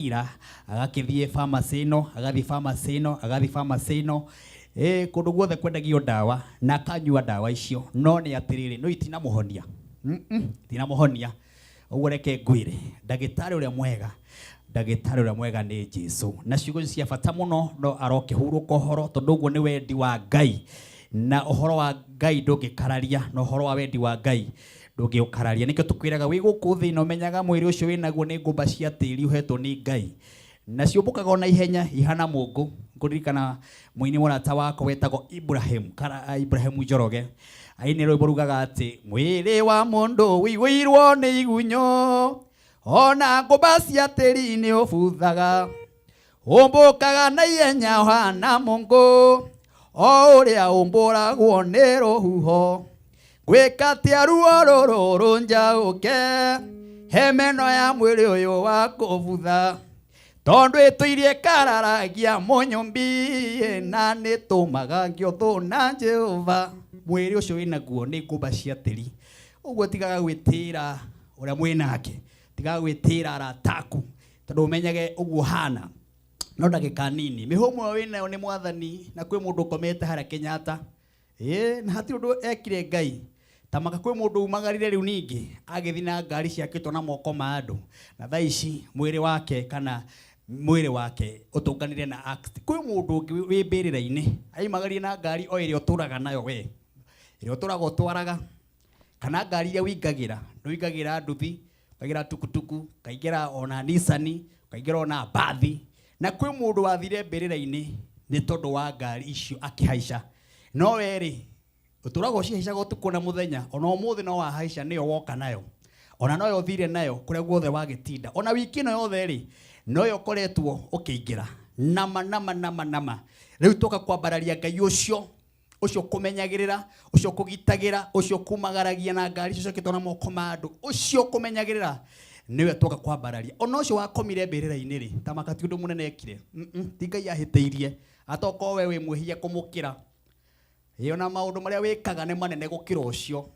ira agakithie pharmacy ino agathi pharmacy ino agathi pharmacy ino kundu guothe kwendagio ndawa na kanyua ndawa icio no ni atiriri no itina muhonia tina muhonia uguo reke ngwire ndagitari uria mwega ni Jesu na ciugo cia bata muno no aroke huruka horo tondu uguo ni wendi wa Ngai na uhoro wa Ngai ndungikararia no uhoro wa wendi wa Ngai ndungiukararia nikio tukwiraga wi guku thi no menyaga mwiri ucio winaguo ni ngumba cia tiri uhetwo ni Ngai na ciumbukaga ona ihenya ihana mungu nguririkana muini murata wako wetagwo Ibrahim Njoroge aini rwimbo rugaga ati mwiri wa mundu wiguirwo ni igunyo ona ngumba cia tiri ni ubuthaga umbukaga na ihenya hana mungu o uria umburagwo ni ruhuho gwikatia ruo ruru njauke hemeno ya mwiri uyu wa kubutha tondu ituirie kararagia munyumbi na nitumaga ngiotho na Jehova mwiri ucio winaguo ni ngumba cia tiri uguo tigaga gwitira uria mwinake tigaga gwitira arataku tondu umenyage uguo hana no ndagika nini mihumo winayo ni mwathani na kwi mundu komete haria Kenyatta na hati undu ekire Ngai tamaka kwi mundu umagarire riu ningi agithi na ngari ciakitwo na moko ma andu na thaa ici mwiri wake utunganire na act kwi mundu ungi wi mbirira-ini aimagarie na ngari o iria uturaga nayo we iria uturaga utwaraga kana ngari iria wingagira nduingagira nduthi kagira tukutuku kaingira ona Nissan kaingira ona bathi na kwi mundu wathire mbirira-ini ni tondu wa ngari icio akihaica no weri uturaga ucihacaga utuku na muthenya ona umuthi no wahaica niyo woka nayo ona no yo thire nayo kuria guothe wagitinda ona wiki no yothe ri no yo koretwo ukiingira nama riu toka kwambararia Ngai ucio kumenyagirira ucio kugitagira ucio kumagaragia na ngari icio kitona moko ma andu ucio kumenyagirira niwe toka kwambararia ona ucio wakomire mbirira-ini ri tamakati undu munene ekire ti Ngai ahiteirie atoko we mwihia kumukira ona maundu maria wikaga ne manene gukira ucio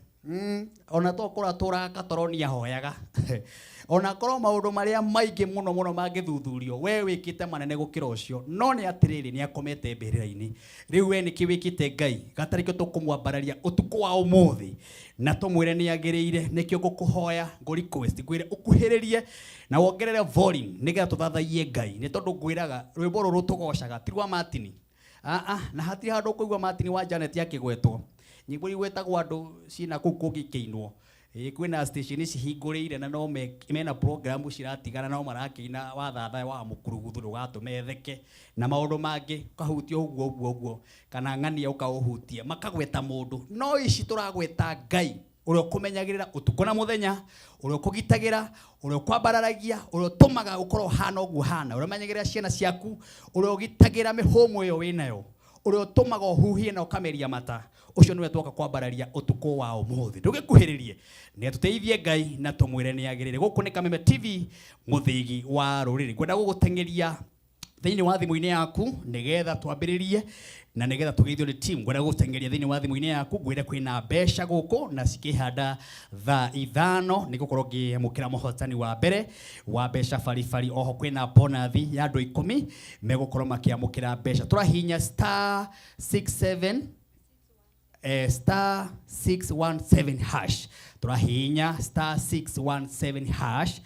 ona tokora turaga toronia hoyaga ona korwo maundu maria maingi muno mangithuthurio we wikite manene gukira ucio no ni atiriri ni akomete mbirira-ini riu we niki wikite Ngai gatarikio tukumwambararia utuku wa umuthi na tumwire ni agiriire nikio gukuhoya ngo request ngwire ukuhiririe na wongerere volume nigetha tuthathaie Ngai ni tondu ngwiraga rwimbo ruru tugocaga tirwa matini na hati handu kuigwa matini wa Janet yakigwetwo nyimbo igwetagwo andu cina kuku gikeinwo kwina station cihingurire na no mena program ciratigana no marakiina wathatha wa mukuruguthu ugatumetheke na maundu mangi kahutio uguo kana ng'ania ukauhutia makagweta mundu no ici turagweta Ngai uria kumenyagirira utuku na muthenya uria kugitagira uria kwambararagia uria tumaga ukorwo hana uguo hana uria menyagirira ciana ciaku uria ugitagira mihumo iyo winayo uria tumaga uhuhie na ukameria mata ucio niwe twoka kwambararia utuku wa umuthi ndugikuhiririe ni atuteithie Ngai na tumwire ni agirire guku ni Kameme TV muthigi wa ruriri kwenda gugutengeria thiini wa thimu-ini yaku nigetha twambiririe na nigetha tugeithio ni team kwenda gugutengeria thiini wa thimu-ini yaku ngwire kwina mbeca guku na cikihanda thaa 5 ni gukorwo ngimukira muhotani wa mbere wa mbeca baribari oho kwina bonathi ya andu 10 megukorwo makiamukira mbeca turahinya star 617 hash turahinya star 617 hash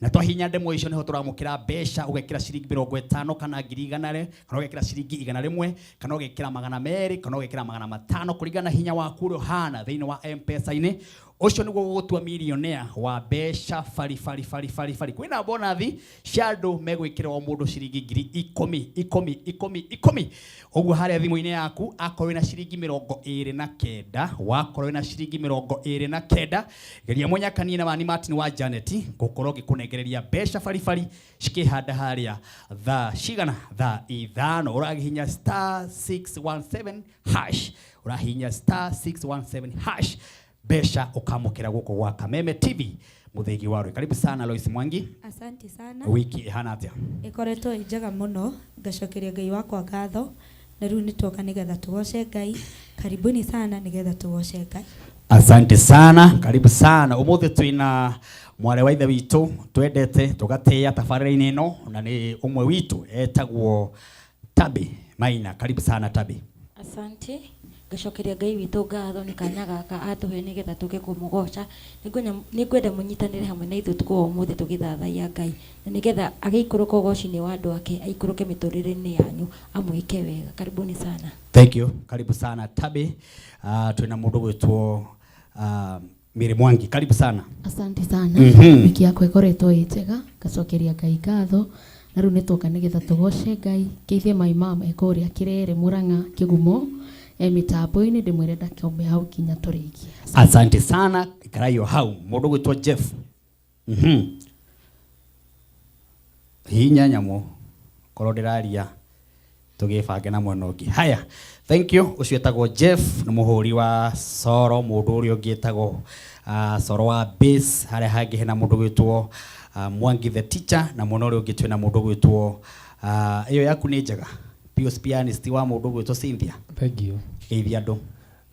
na twahinya ndemo icio niho turamukira mbeca ugekira ciringi 50 kana 100 kana ugekira ciringi 100 kana ugekira 200 kana ugekira 500 kuringana hinya waku uri hana thiini wa M-Pesa-ini ucio niguo gugutua millionaire wa mbeca fari kwina bonathi ciandu megwikira o mundu ciringi 10 uguo haria thimu-ini yaku akorwo na ciringi 29 wakorwo na ciringi 29 geria munyakanie na Wani Martin wa Janet gukorwo gikunengereria mbeca fari cikihanda haria thaa 5 uragihinya star 617 hash urahinya star 617 hash besha ukamukira guko gwa Kameme TV muthigi waru. Karibu sana Lois Mwangi. Asante sana. Wiki hana atia? Ikoretwo ijaga muno ngacokeria Ngai wakwa ngatho na riu nitoka nigetha tugoce Ngai. Karibuni sana nigetha tugoce Ngai. Asante sana, karibu sana. Umuthi twina mwale wa ithe witu twendete tugateya tabarĩra-inĩ ĩno na nĩ ũmwe witu etagwo Tabi Maina. Karibu sana Tabi. Asante. Gacokeria Ngai witũ ngatho nĩ kanya gaka atuhe nĩgetha tũke kũmũgoca. Nĩngwenda mũnyitanĩre hamwe na ithuĩ tukoo ũmũthĩ tũgĩthathaiya Ngai na nĩgetha agĩikũrũka ũgoci-inĩ wa andũ ake aikũrũke mĩtũrĩre-inĩ yanyu amwĩke wega. Karibuni sana. Thank you. Karibu sana Tabi. Twina mũndũ gwĩtwo Miri Mwangi. Karibu sana. Asante sana. Wiki yako ĩkoretwo ĩ njega, gacokeria Ngai ngatho. Na rĩu nĩtwoka nĩgetha tũgoce Ngai, keithie mai mama ĩkũrĩa Kĩrere, Mũrang'a, Kĩgumo, mitambo-inĩ ndĩmwĩre ndakiume hau kinya tũrĩkie. Asante sana. Ikarayo hau mũndũ gwĩtwo Jeff. Hinya nyamũ korwo ndĩraria tũgĩbange na mwena ũngĩ. Haya, thank you. Ũcio etagwo Jeff nĩ mũhũri wa soro, mũndũ ũrĩa ũngĩ etagwo soro wa bass. Harĩa hangĩ hena mũndũ gwĩtwo Mwangi the teacher na mwena ũrĩa ũngĩ twĩna mũndũ gwĩtwo ĩyo yaku nĩ njega, Pius pianist wa mũndũ gwĩtwo Cynthia. Thank you. Geithia andũ.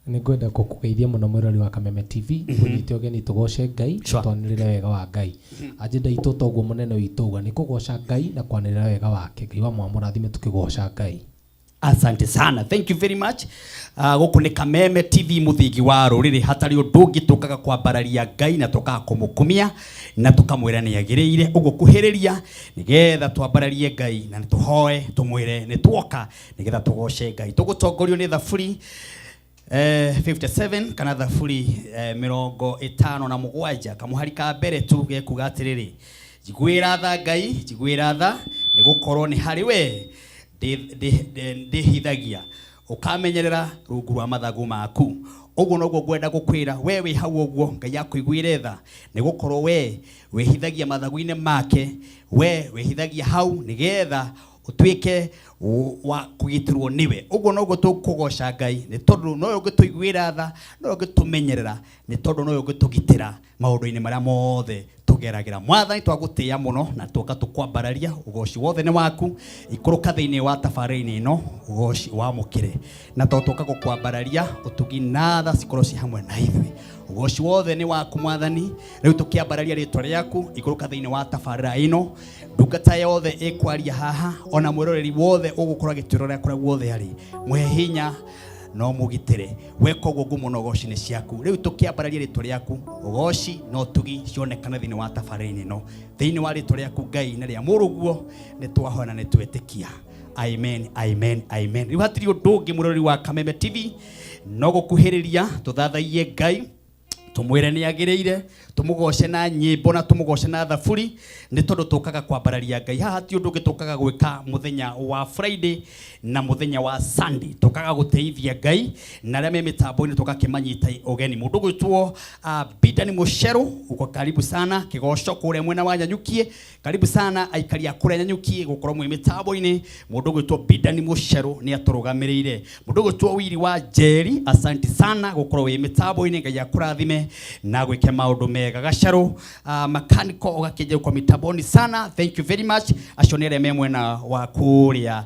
Nĩngwenda gũkũgeithia mũno mwĩrori wa Kameme TV, ũnyite ũgeni tũgoce Ngai, twanĩrĩre wega wa Ngai. Agenda itũ toguo mũnene witũ uga nĩ kũgoca Ngai na kwanĩrĩra wega wake. Ngai wa mwamũrathime tukĩgoca Ngai. Asante sana. Thank you very much. Gũkũ nĩ Kameme TV, mũthingi wa rũrĩrĩ. Hatarĩ ũndũ ũngĩ tũkaga kwambararia Ngai na tũkaga kũmũkumia na tũkamwĩra nĩ agĩrĩire. Ũguo kuhĩrĩria nĩgetha twambararie Ngai na tũhoe tũmwĩre nĩ tuoka nĩgetha tũgoce Ngai. Tũgũtongorio nĩ thaburi 57 kana thaburi 57 kamuhari ka mbere tu gekuga atĩrĩrĩ, njiguĩra tha Ngai, njiguĩra tha nĩ gũkorwo nĩ harĩ we ndĩhithagia, ũkamenyerera rungu rwa mathagu maku. Ũguo noguo ngwenda gũkwĩra we wĩ hau ũguo, Ngai akũiguĩre tha nĩ gũkorwo we wĩhithagia mathagu-inĩ make, we wĩhithagia hau nĩgetha utuĩke wa kũgitĩrwo niwe. Ũguo noguo tũkũgoca Ngai nĩ tondũ nowe ũngĩtũiguĩra tha, nowe ũngĩtũmenyerera, nĩ tondũ nowe ũngĩtũgitĩra maũndũ-inĩ marĩa mothe tugeragĩra. Mwathani twagũtĩĩa mũno na tũka tũkwambararia. Ũgoci wothe nĩ waku, ikũrũka thĩinĩ wa tabarĩra-inĩ ĩno, ũgoci wamũkĩre na tũka gũkwambararia, ũtugi na tha cikorwo ci hamwe na ithuĩ. Ũgoci wothe nĩ waku Mwathani, rĩu tũkĩambararia rĩtwa rĩaku ikũrũka thĩinĩ wa tabarĩra ĩno. Ndungata yothe ĩkwaria haha, ona mwĩroreri wothe ũgũkorwo agĩtwĩrorera kũrĩa guothe arĩ, mwe hinya no mũgitĩre. Weka ũguo ngumo na ũgoci-inĩ ciaku. Rĩu tũkĩambararia rĩtwa rĩaku, ũgoci no tugi cionekana thĩinĩ wa tabarĩra-inĩ ĩno, thĩinĩ wa rĩtwa rĩaku Ngai na rĩa mũrũguo nĩ twahoya na nĩ twetĩkia. Amen, amen, amen. Rĩu hatirĩ ũndũ ũngĩ mwĩroreri wa Kameme TV no gũkuhĩrĩria tũthathaiye Ngai, tumwire ni agĩrĩire, tumugoce na nyĩmbo na tumugoce na thaburi, nĩ tondũ tũkaga kwambararia Ngai. Haha ti ũndũ ũngĩ tũkaga gwĩka mũthenya wa Friday na mũthenya wa Sunday, tũkaga gũteithia Ngai na arĩa me mĩtambo-inĩ tũgakĩmanyita ũgeni. Mũndũ gwĩtwo Bidani Mũcerũ, uko karibu sana. Kĩgoco kũrĩa mwena wa Nyanyukie, karibu sana. Aikari a kũrĩa Nyanyukie gũkorwo mwĩ mĩtambo-inĩ, mũndũ gwĩtwo Bidani Mũcerũ nĩ atũrũgamĩrĩire. Mũndũ gwĩtwo Wili wa Njeri, asante sana gũkorwo wĩ mĩtambo-inĩ. Ngai akũrathime na gwĩke maũndũ mega. Gacarũ mechanical ũgakĩnja kwa mitamboni sana. Thank you very much. Acio nĩ arĩa me mwena wa kũrĩa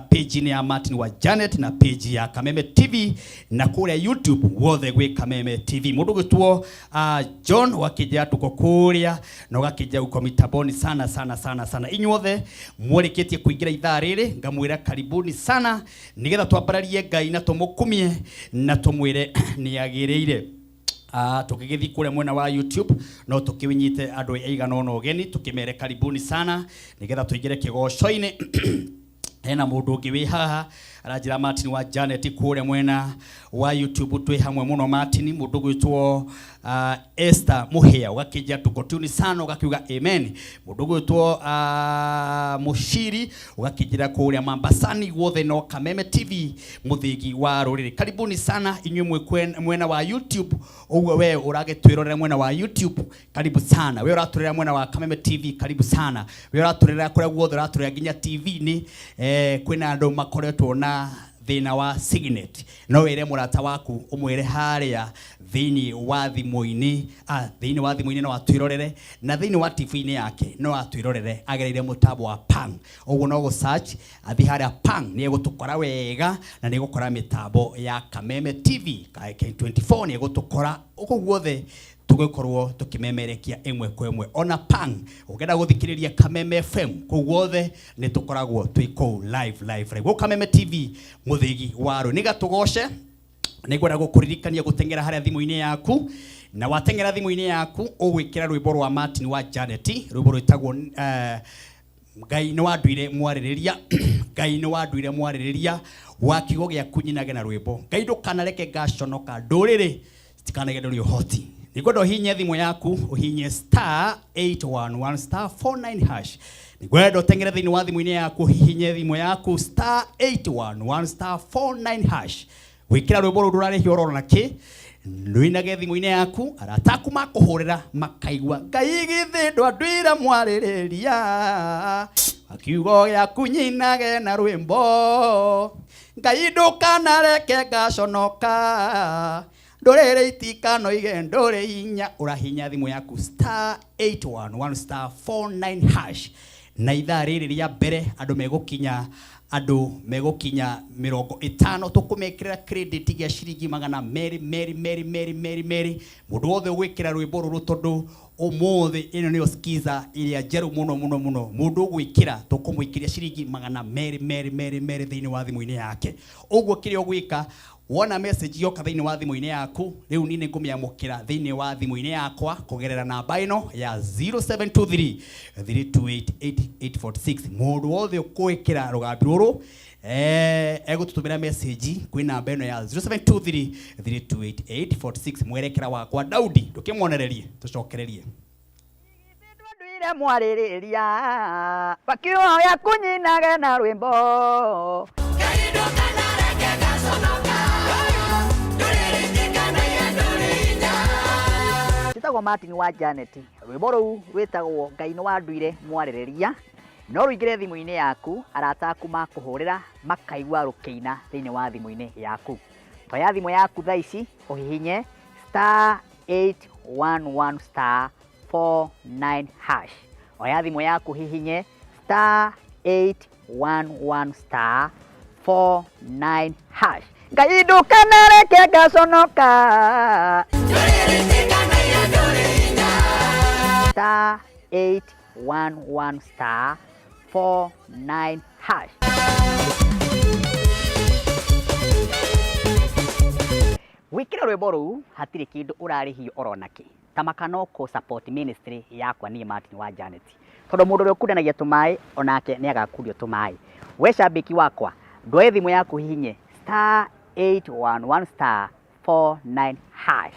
page ni ya Martin wa Janet na page ya Kameme TV na kũrĩa YouTube wothe gwĩ Kameme TV. Mũndũ gwĩtwo John wakĩnja tuko kũrĩa na ũgakĩnja kwa mitamboni sana sana sana sana. Inyuothe mwarĩkĩtie kũingĩra ithaa rĩrĩ, ngamwĩra karibuni sana nĩgetha twambararie Ngai na tũmũkumie na tũmwĩre nĩ agĩrĩire. Tukigĩthi kũrĩa mwena wa YouTube no tũkĩwinyite andũ aigana ũna ũgeni, tũkĩmere karibuni sana nĩgetha tũingĩre kĩgoco-inĩ. Hena mũndũ ũngĩ wĩ haha aranjĩra Martin wa Janet kũrĩa mwena wa YouTube twĩ hamwe mũno Martin. Mũndũ gwĩtwo Esther Muhia ũgakĩnja tukotuni sana ũgakiuga amen. Mũndũ gwĩtwo Mushiri ũgakĩnjĩra kũrĩa Mambasani wothe no Kameme TV mũthingi wa rũrĩrĩ. Karibuni sana inyuĩ mwena wa YouTube. Ũguo we ũragĩtwĩrorera mwena wa YouTube, karibu sana. We ũratũrera mwena wa Kameme TV, karibu sana. We ũratũrera kũrĩa guothe ũratũrera nginya TV-inĩ. Kwĩna andũ makoretwo na thina wa signet no wire murata waku umwire haria thini wa thimu-ini no atwirorere na thini wa TV-ini yake no atwirorere agereire mutambo wa Pang. Uguo no go search athi haria Pang ni egutukora wega na ni gukora mitambo ya Kameme TV K24 ni egutukora uko guothe tugikorwo tukimemerekia emwe kwa emwe ona Pang ugenda guthikiriria Kameme FM kuguothe ni tukoragwo twiko live go Kameme TV muthigi waro ni gatugoshe ni gwenda gukuririkania gutengera haria thimu-ini yaku na watengera thimu-ini yaku ugwikira rwimbo rwa Martin wa Janet rwimbo rwitagwo Ngai no andwire mwaririria Ngai no andwire mwaririria wa kigo gya kunyinage na rwimbo Ngai ndukanareke gaconoka nduriri tikanage uri hoti nigodo hinye thimu yaku uhinye *811*49# nigwenda tengera thini wa thimu-ini yaku hinye thimu yaku *811*49# wikira rwimbo ru rurare hiororo naki Luinage thimu-ini yaku arataku makuhurira makaigwa Ngai githi ndwandwira mwaririria akiugo gya kunyinage na rwimbo Ngai ndukanareke gaconoka ndorere itikano ige ndore hinya urahinya thimu yaku *811*49# na ithaa riri ria mbere andu megukinya 50 tukumekira credit ya shiringi magana meri mundu wothe gwikira rwimbo ruru tondu umuthi ino ni skiza iria jeru muno mundu gwikira tukumwikiria shiringi magana meri thiini wa thimu-ini yake uguo kiri ogwika wona message yoka thiini wa thimu-ini yaku riu nini ngumiamukira thiini wa thimu-ini yakwa kugerera namba ino ya 0723 3288846 mundu wothe ukwikira rugambi ruru egututumira message kwi namba ino ya 0723 3288846 mwerekera wakwa Daudi ndukimwonererie tucokererie ndwire mwaririria bakio ya kunyinage na rwimbo kaido kanareke gaconoka Titagwo Martin wa Janet rwimbo ruu rwitagwo Ngai no andwire mwaririria no ruingire thimu-ini yaku arataku makuhurira makaigwa rukiina thiini wa thimu-ini yaku toya thimu yaku thaa ici uhihinye *811*49# oya thimu yaku hihinye *811*49# Ngai ndukanareke gaconoka *811*49# wikira rwimbo ruu hatiri kindu urarihio oronaki tamakanoko support ministry yakwa ni Martin wa Janet tondu mundu uri ukundanagia tumai onake ni agakurio tumai we shabiki wakwa ndoe thimu yaku hihinye *811*49#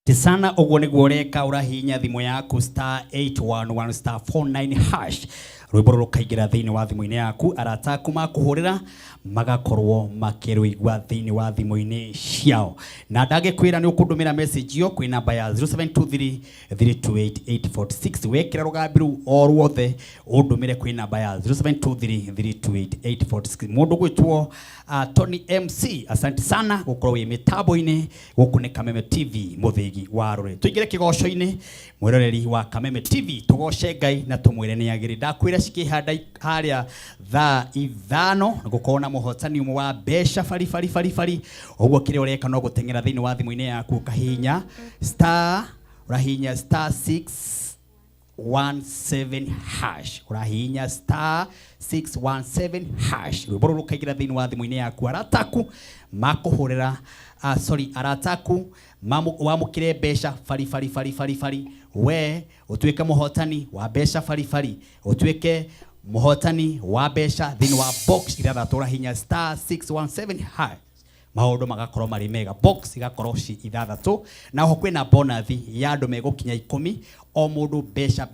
Tisana uguo niguo ureka urahinya thimu yaku *811*49# rwimbo rukaingira thiini wa thimu-ini yaku arataku makuhurira magakorwo makirwigwa thiini wa thimu-ini ciao na ndagikwira ni ukundumira message yo kwi namba ya 0723 3288846 wekira rugambi ru oruothe undumire kwi namba ya 0723 3288846 mundu gwitwo Tony MC asante sana gukorwo wi mitambo-ini guku ni Kameme TV muthigi wa ruri tuigire kigoco-ini mwiroreri wa Kameme TV tugoshe Ngai na tumwire ni agiri ndakwira cikihanda haria thaa 5 gukona muhotani umwe wa besha fari uguo kire ureka no gutengera thiini wa thimu-ini yaku kahinya urahinya *617# urahinya *617# rwimbo ruru rukaingira thiini wa thimu-ini yaku arataku makuhurira arataku wamukire besha fari we utuike muhotani wa besha fari utuike muhotani wa besha thiini wa box ithathatu urahinya *617# maundu magakorwo mari mega box igakorwo ci ithathatu na ho kwina bonus ya andu megukinya 10 o mundu besha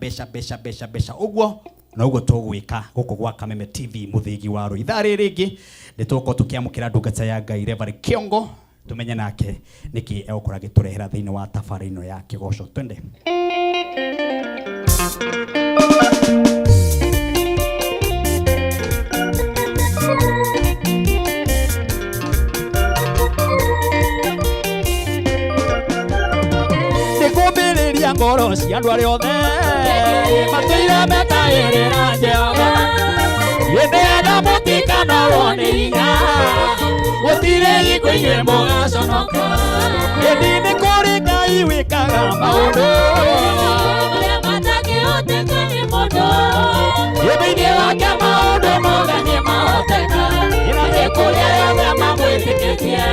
uguo na uguo tugwika guku gwa Kameme TV muthigi waro ithari ringi nituko tukiamukira ndungata ya Ngai Reverend Kiongo tumenye nake niki egukora giturehera thiini wa tafari ino ya kigoco twende cia andũ arĩa othe matũire mekaĩrĩra Jehova hĩndĩ ĩrĩa mũtikanarwo nĩ hinya gũtirĩ hingo inyuĩ mũgaconoka hĩndĩ nĩ kũrĩ Ngai wĩkaga maũndũ marĩa matangĩhoteka nĩ mũndũ hĩndĩ-inĩ wake maũndũ mothe nĩ mahoteka ĩna nĩ kũrĩ arĩa othe mamwĩtĩkĩtie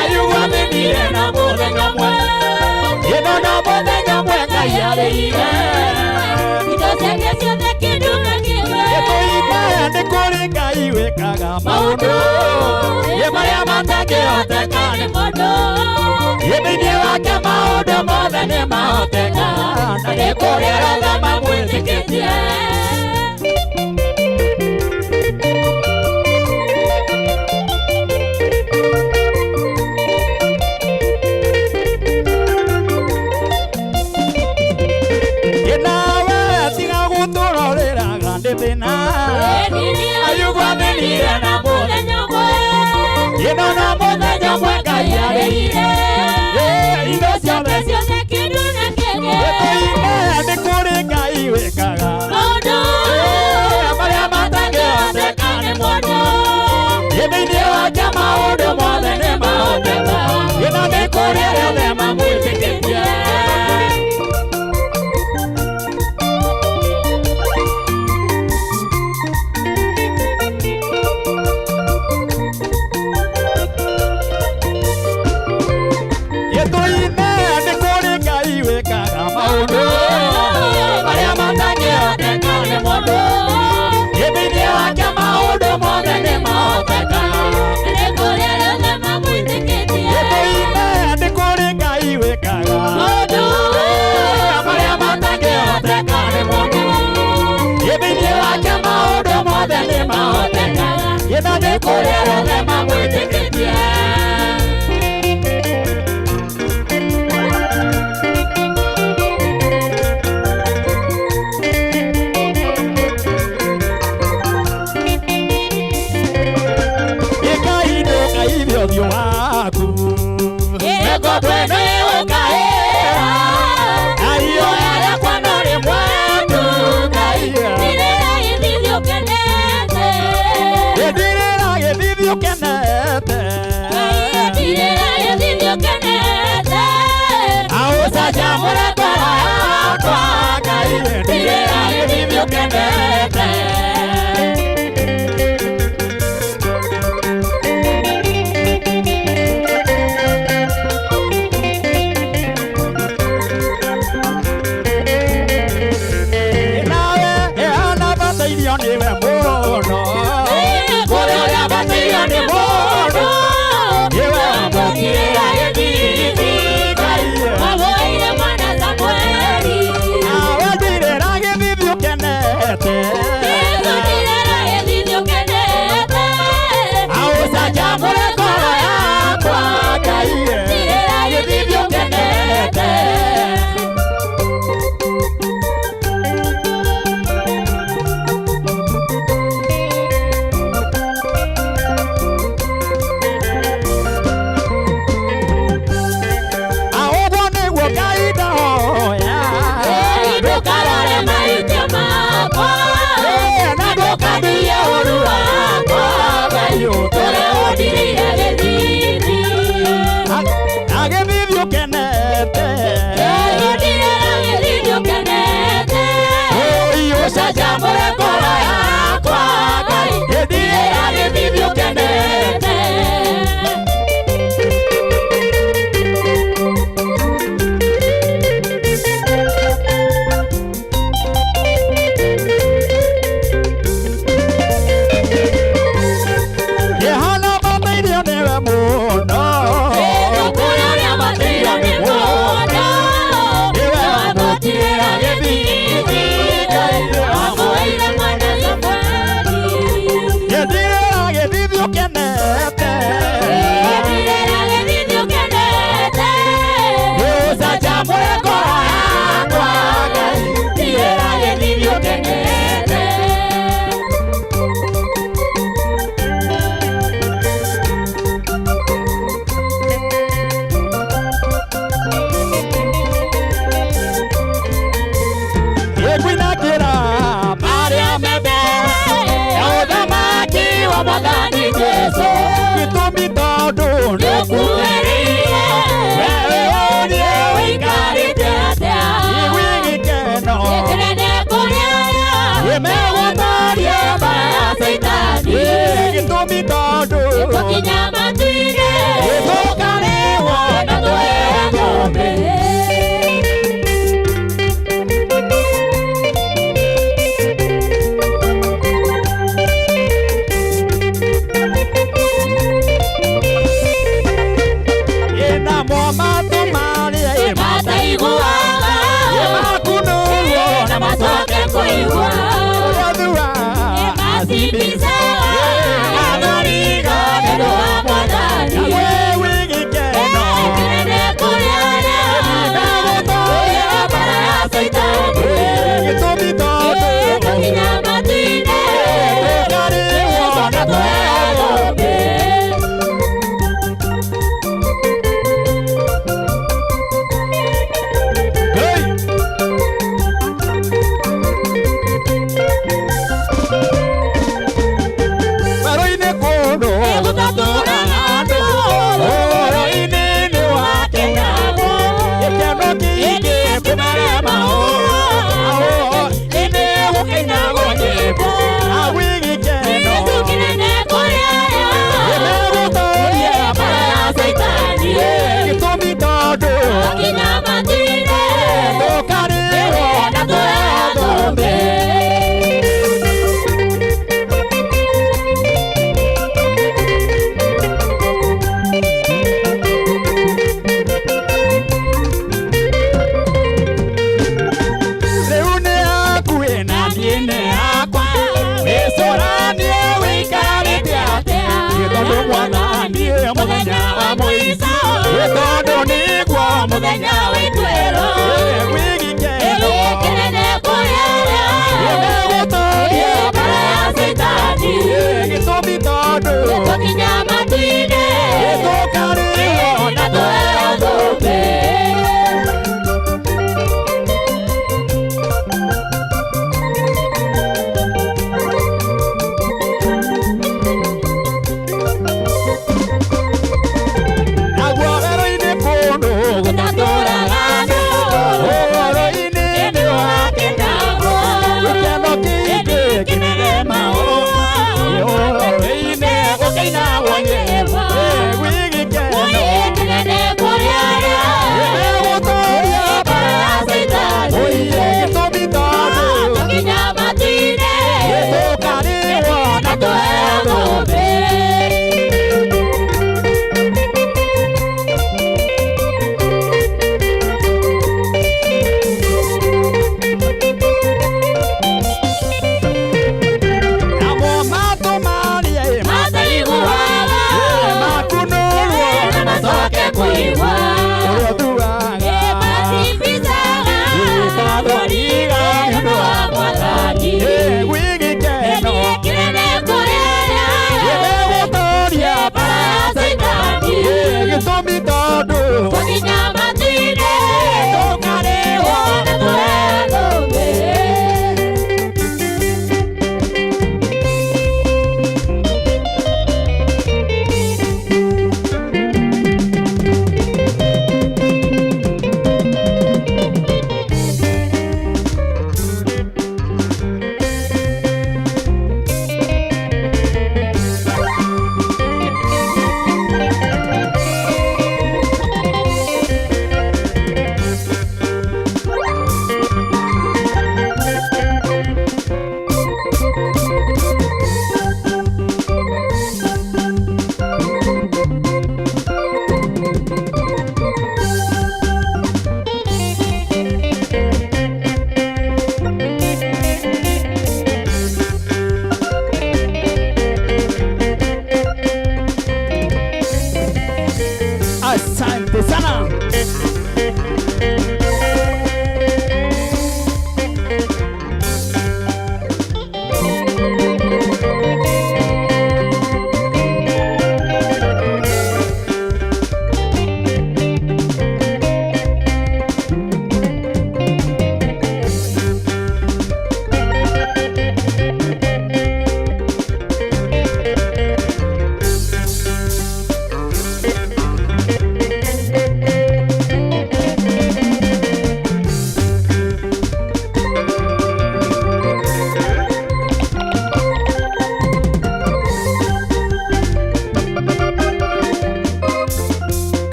ayugamenire na mũthenya mwe ĩno na mũthenya mwe Ngai arĩire indo ciake ciothe kĩndũ na kĩmwe gĩtũire nĩ kũrĩ Ngai wĩkaga maũndũ marĩa matangĩhoteka nĩ mũndũ hĩndĩ-inĩ wake maũndũ mothe nĩ mahoteka na nĩ kũrĩ arĩa othe mamwĩtĩkĩtie ayugamenire na mũthenya mwe ĩno na mũthenya mwe Ngai arĩire indo ciothe kĩndũ na kĩngĩ nĩ kũrĩ Ngai wĩkaga maũndũ marĩa matangĩhoteka nĩ mũndũ hĩndĩ-inĩ wake maũndũ mothe nĩ mahoteka ĩno nĩ kũrĩ arĩa othe mamwĩtĩkĩtie ĩno nĩ kũrĩ arĩa othe mamwĩtĩkĩtie Ngai ndũkaithie ũthiũ waku ngombo ĩno ĩgũkaĩra Ngai oya rĩakwa no rĩmwe tu Ngai ndirĩragĩthithio kenete ndirĩragĩthithio kenete ndirĩragĩthithio kenete aũcanjamũre ngoro yakwa Ngai ndirĩragĩthithio kenete kwinakira maria mebe uthamaki wa Mwathani Jesu gitumi tondu nikugereire wewe urie wikarite atia igwigikeno gikirene kuria imegutaria mbaya Saitani gitumi tondu tukinya matu-ini tukariwa na tuheyo ng'ombe.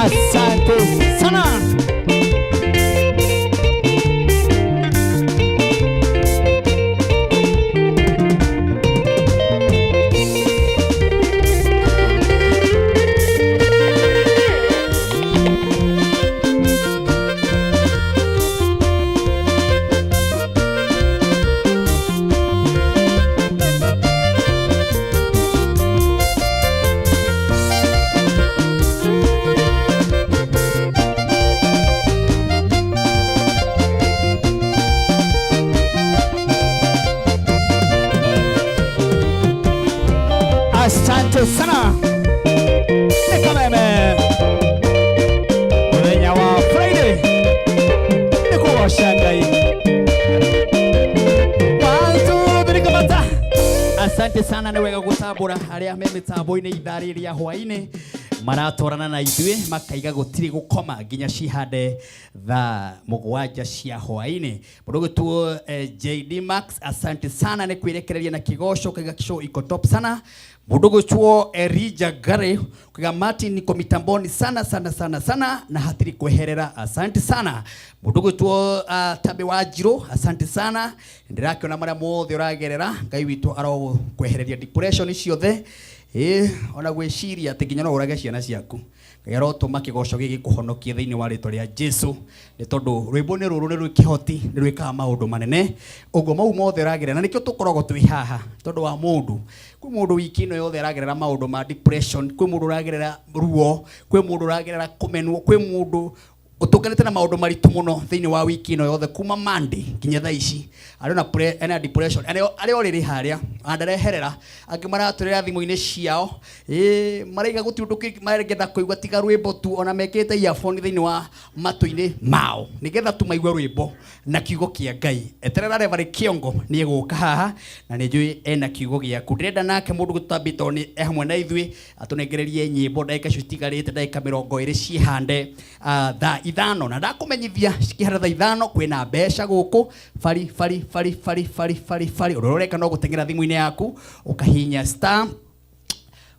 Asante sana. Asante sana. Nikameme muthenya wa Friday nikuwashangai wantu thirikamata. Asante sana, ni wega gutambura aria me mitambo-ini ithari ria hwaini maratorana na ithuĩ makaiga gũtirĩ gũkoma nginya cihande thaa mũgwanja cia hwaini. Mũndũ gwĩtwo JD Max, asante sana nĩ kwĩrekereria na kĩgoco kaiga show iko top sana. Mũndũ gwĩtwo Erija Gare kaiga Martin niko mitamboni sana sana sana sana na hatiri kweherera, asante sana. Mũndũ gwĩtwo Tabe wa Njirũ, asante sana, ndĩrakĩona marĩa mothe ũragerera, Ngai witũ aro kwehereria depression ciothe. Ona gwĩciria atĩ nginya no ũrage ciana ciaku gero tũma kĩgoco gĩkĩ kũhonokie thĩinĩ wa rĩtwa rĩa Jesu, nĩ tondũ rwĩmbo nĩ rũrũ nĩ rwĩkĩhoti, nĩ rwĩkaga maũndũ manene. Ũguo mau mothe ũragerera, na nĩkĩo tũkoragwo twĩ haha tondũ wa mũndũ. Kwĩ mũndũ wiki ĩno yothe ũragerera maũndũ ma depression, kwĩ mũndũ ũragerera ruo, kwĩ mũndũ ũragerera kũmenwo, kwĩ mũndũ utukanite na maundu maritu muno thiini wa wiki ino yothe kuma Monday nginya thaa ici ari na depression ari oriri haria andareherera angi maraturira thimu-ini ciao maraiga guti undu maregenda kuigwa tiga rwimbo tu, ona mekite earphone thiini wa matu-ini mao nigetha tumaigwe rwimbo na kiugo kia Ngai. Eterera Reverend Kiongo ni eguka haha na ni njui ena kiugo giaku. Ndirenda nake mundu gutambito ni hamwe na ithui atunengererie nyimbo ndagika citigarite ndagika 20 cihande thaa ithano, na ndakumenyithia cikihara thaa ithano kwina mbeca guku fari uroreka no gutengera thimu-ini yaku ukahinya star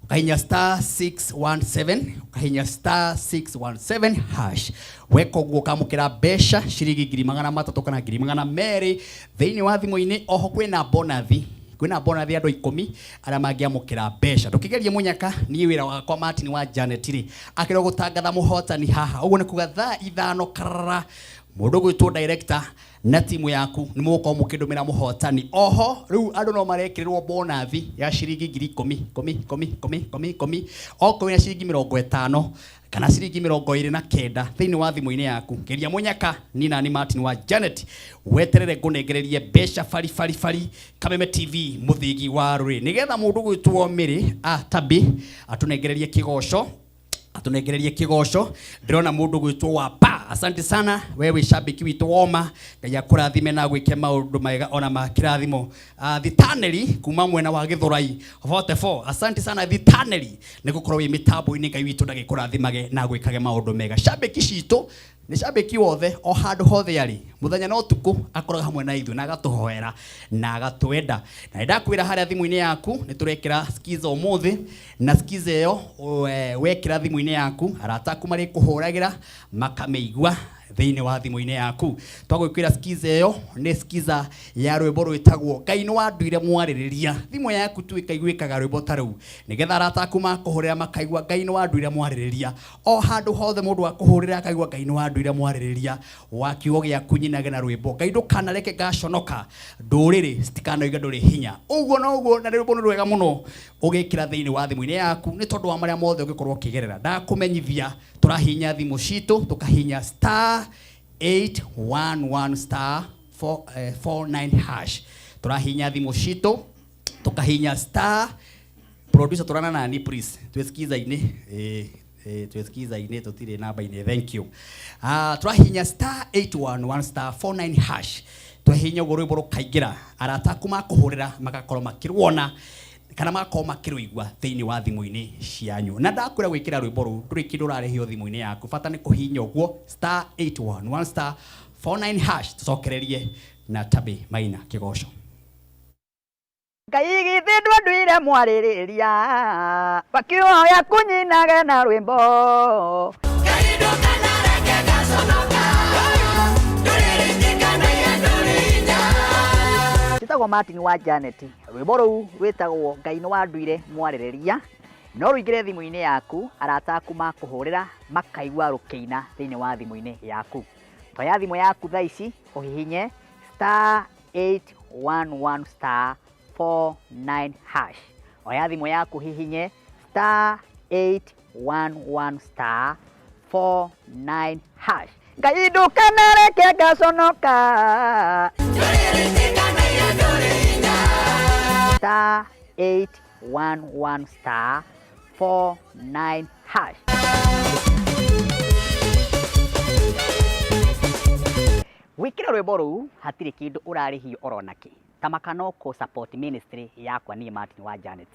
617 hash weko guo kamukira mbeca ciringi 300 kana 200 thiini wa thimu-ini. Oho kwina bonathi andu 10 aria mangiamukira mbeca. Tukigerie munyaka ni wira wakwa Martin wa Janet ri akiro gutangatha muhotani haha. Uguo ni kuga thaa ithano karara mundu gwitwo director na timu yaku ni muko mukindumira muhotani. Oho riu andu no marekirirwo bonathi ya ciringi 10 oko wina ciringi 50 kana ciringi 29 thiini wa thimu-ini yaku. Geria munyaka ni nani Martin wa Janet weterere ngunengererie mbeca fari Kameme TV muthigi wa ruri nigetha mundu gwitwo Miri Tabi atunengererie kigoco. Ndirona mundu gwitwo Wapa, asante sana wewe shabiki witũ woma, Ngai akũrathime na gwĩke maũndũ mega ona makirathimo. Thitaneri kuma mwena wa Githurai 44, asante sana Thitaneri nĩ gũkorwo wĩ mitambo-ini. Ngai witũ ndagĩkũrathimage na gwĩkage maũndũ mega. Shabiki citũ ni shabiki wothe o handu hothe ari muthenya no tuku akoraga hamwe na ithu na agatuhoera na agatwenda. Na ndakwira haria thimu-ini yaku ni turekira skiza umuthi, na skiza iyo wekira thimu-ini yaku arata aku mari kuhuragira makameigwa thiini wa thimu-ini yaku. Twagwikwira skiza iyo ni skiza ya rwimbo rwitagwo Ngai ni wanduire mwaririria. Thimu yaku tu ikaigwikaga rwimbo ta riu nigetha arata aku makuhurira makaigwa Ngai ni wanduire mwaririria. O handu hothe mundu akuhurira akaigwa Ngai ni wanduire mwaririria wa kiugo giaku nyinage na rwimbo. Ngai ndukanareke gaconoka nduriri citikanoiga nduri hinya. Uguo no uguo na rwimbo ni rwega muno ugikira thiini wa thimu-ini yaku ni tondu wa maria mothe ugikorwo ukigerera. Ndakumenyithia turahinya thimu citu tukahinya star 811 star 49 hash. Turahinya thimu citu tukahinya star producer turana nani please twesikiza ini twesikiza ini tutire namba ini. Thank you. Turahinya star 811 star 49 hash twahinya rwimbo rukaingira arata aku makuhurira magakorwo makirwona kana makorwo makirwigwa thiini wa thimu-ini cianyu. Na ndakwira gwikira rwimbo ru nduri kindu rarehio thimu-ini yaku, bata ni kuhinya uguo star 811 star 49 hash tucokererie na Tabi Maina kigoco. Ngai githi ndwendwire mwaririria bakioya kunyinage na rwimbo. Njĩtagwo Martin wa Janet. Rwĩmbo rũu rwĩtagwo Ngai nĩ wa nduire mwarĩrĩria. No rũingĩre thimũ-inĩ yaku, arata aku makũhũrĩra makaigua rũkĩina thĩinĩ wa thimũ-inĩ yaku. Toya thimũ yaku thaa ici ũhihinye *811*49#. Oya thimũ yaku hihinye *811*49#. Ngai ndũkanareke ngaconoka. *811*49#. Wikira rwĩmbo rũu hatirĩ kĩndũ ũrarĩhio oronaki. Tamaka no kũ support ministry yakwa niĩ Martin wa Janet.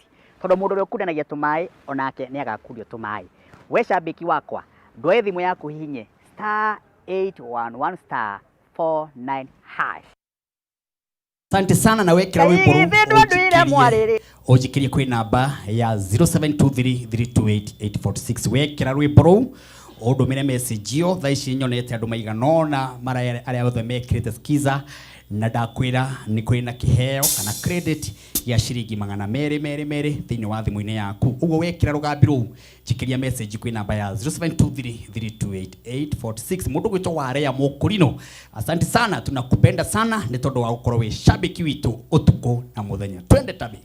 Tondũ mũndũ ũrĩa ũkundanagia tũmaĩ onake nĩ agakundio tũmaĩ. We shabiki wakwa, ndoe thimũ yaku hihinye *811*49#. Asante sana na wekera rwĩmbo rũu ũnjikirie kwĩ namba ya 0723328846. Wekera rwĩmbo rũu ũndũmĩre message yo thaa ici nyonete andũ maiganona arĩa othe mekĩrĩte skiza na ndakwĩra nĩ kũrĩ na kĩheo kana credit ya ciringi 200 thĩinĩ wa thimũ-inĩ yaku. Ũguo wekĩra rũgambi rũu njikĩria message kwĩ namba ya 0723328846. Mũndũ gwĩtwo Warea Mũkũrino, asante sana, tunakupenda sana nĩ tondũ wa gũkorwo wĩ shabiki witũ ũtukũ na mũthenya. Twende tabi.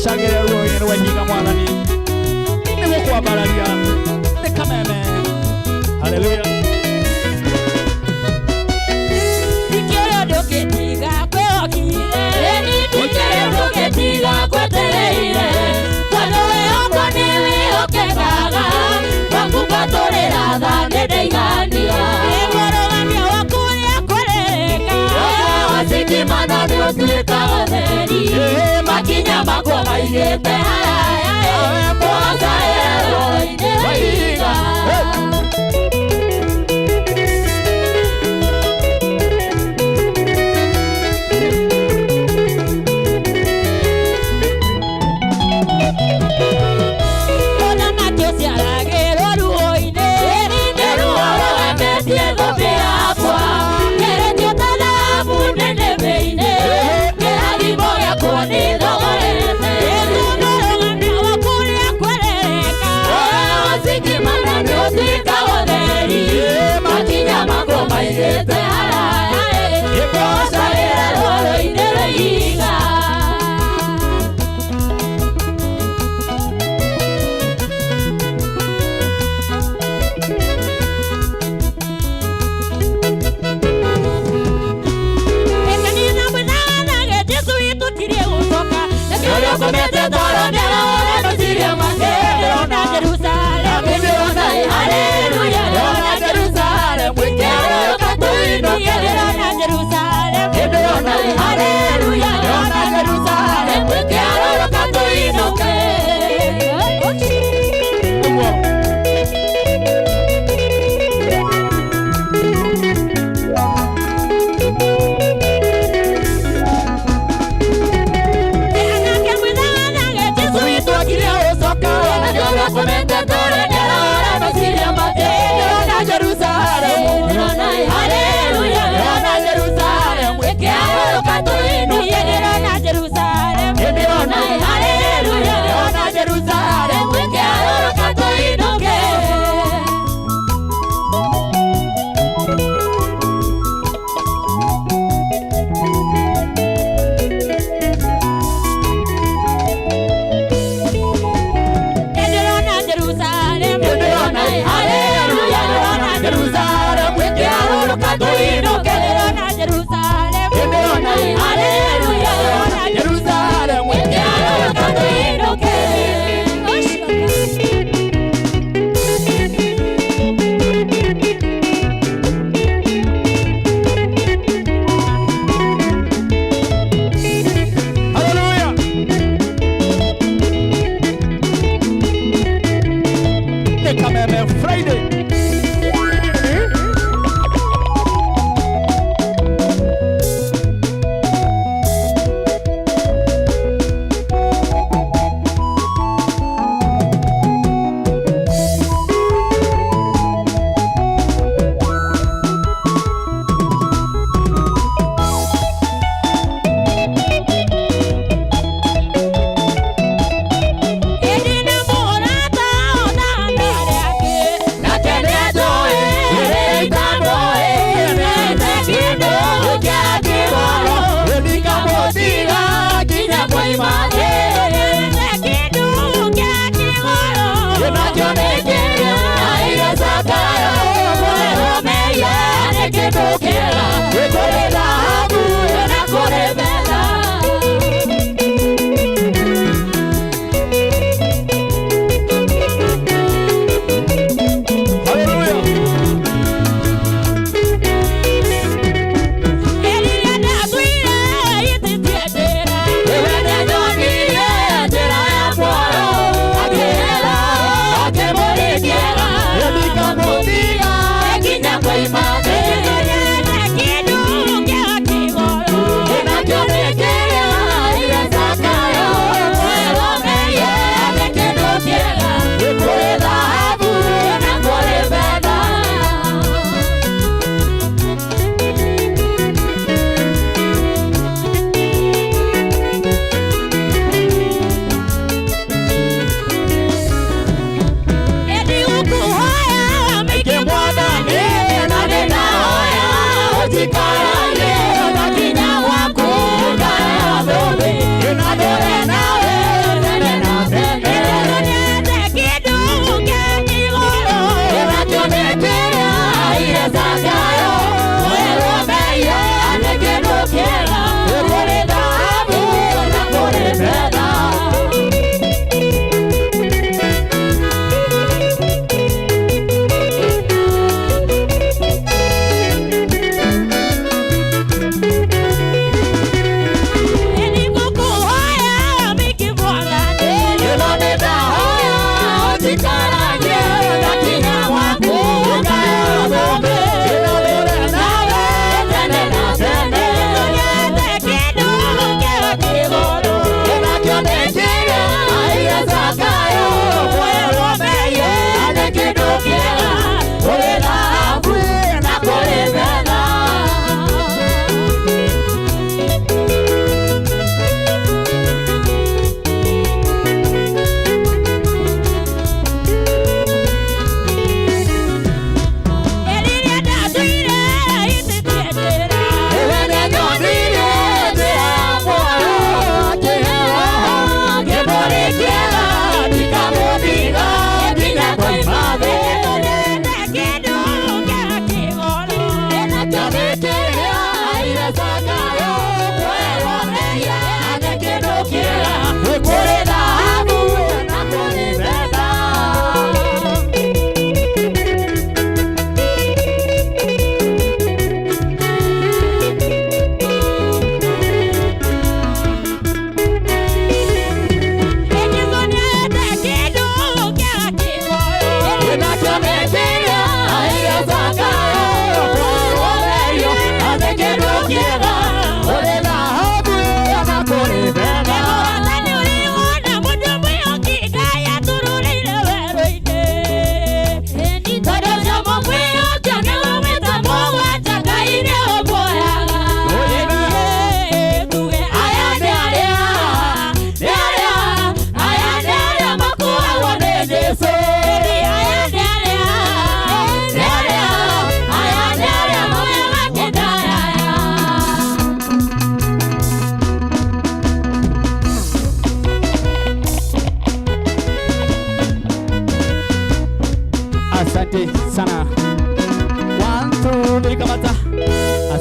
Shagere roye no wahiga mwathani ni gukwambararia ni kameme. Hallelujah. Ikero ndũngĩtiga kwĩhokire, ikero ndũngĩtiga gwetereire, tondũ wĩhoko nĩ wĩhokekaga, gwaku ngatũrĩra tha nĩndaigania. Mũrũgamio waku nĩakũrĩrĩka, wasikimana nĩũtuĩka maigĩte haraya tũgacaĩra rũĩ-inĩ rwa ihiga.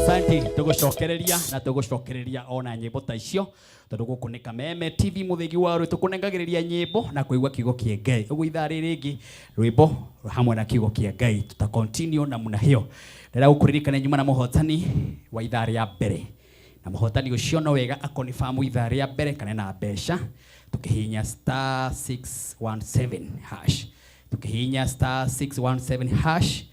Asante, tugucokereria na tugucokereria ona nyimbo ta icio tondu guku ni Kameme TV muthigi waru tukunengagiriria nyimbo na kuigua kiugo kia Ngai. Ugu ithaa ringi rwimbo hamwe na kiugo kia Ngai tuta continue na muna hiyo. Ndira gukuririkana nyuma na muhotani wa ithaa ria mbere. Na muhotani ucio no wega akonifamu ithaa ria mbere kana na mbeca tukihinya *617# tukihinya *617#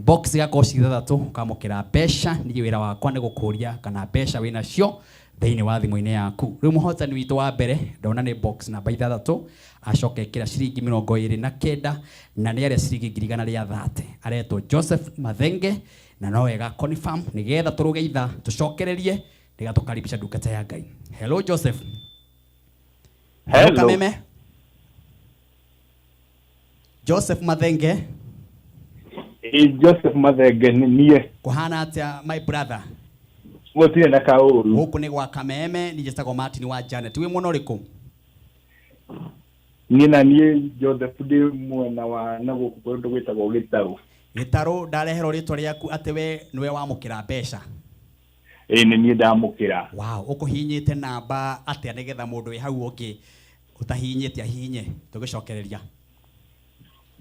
box yako cithathatu ukamukira mbeca ni wira wakwa ni gukuria kana mbeca wina cio thiini wa thimu-ini yaku. Riu muhotani witu wa mbere ndona ni box namba ithathatu acoke kira ciringi 29 na ni aria ciringi 130 aretwo Joseph Mathenge na no wega confirm nigetha turuge itha tucokererie ndiga tukaribisha ndungata ya Ngai. Hello Joseph. Hello Kameme. Joseph Mathenge. Joseph Mathenge niye. Kuhana atia my brother. Gutire na kauru. Huku ni gwa Kameme ni Jestago Martin wa Janet. We muno riku? Nina niye Joseph ndi mwena wa na guku kundu gwitagwo Gitaru. Gitaru ndarehero ritwa riaku ati we niwe wamukira mbeca. Ni niye ndamukira. Wow, ukuhinyite namba atia nigetha mundu wi hau ungi utahinyite ahinye tugicokereria.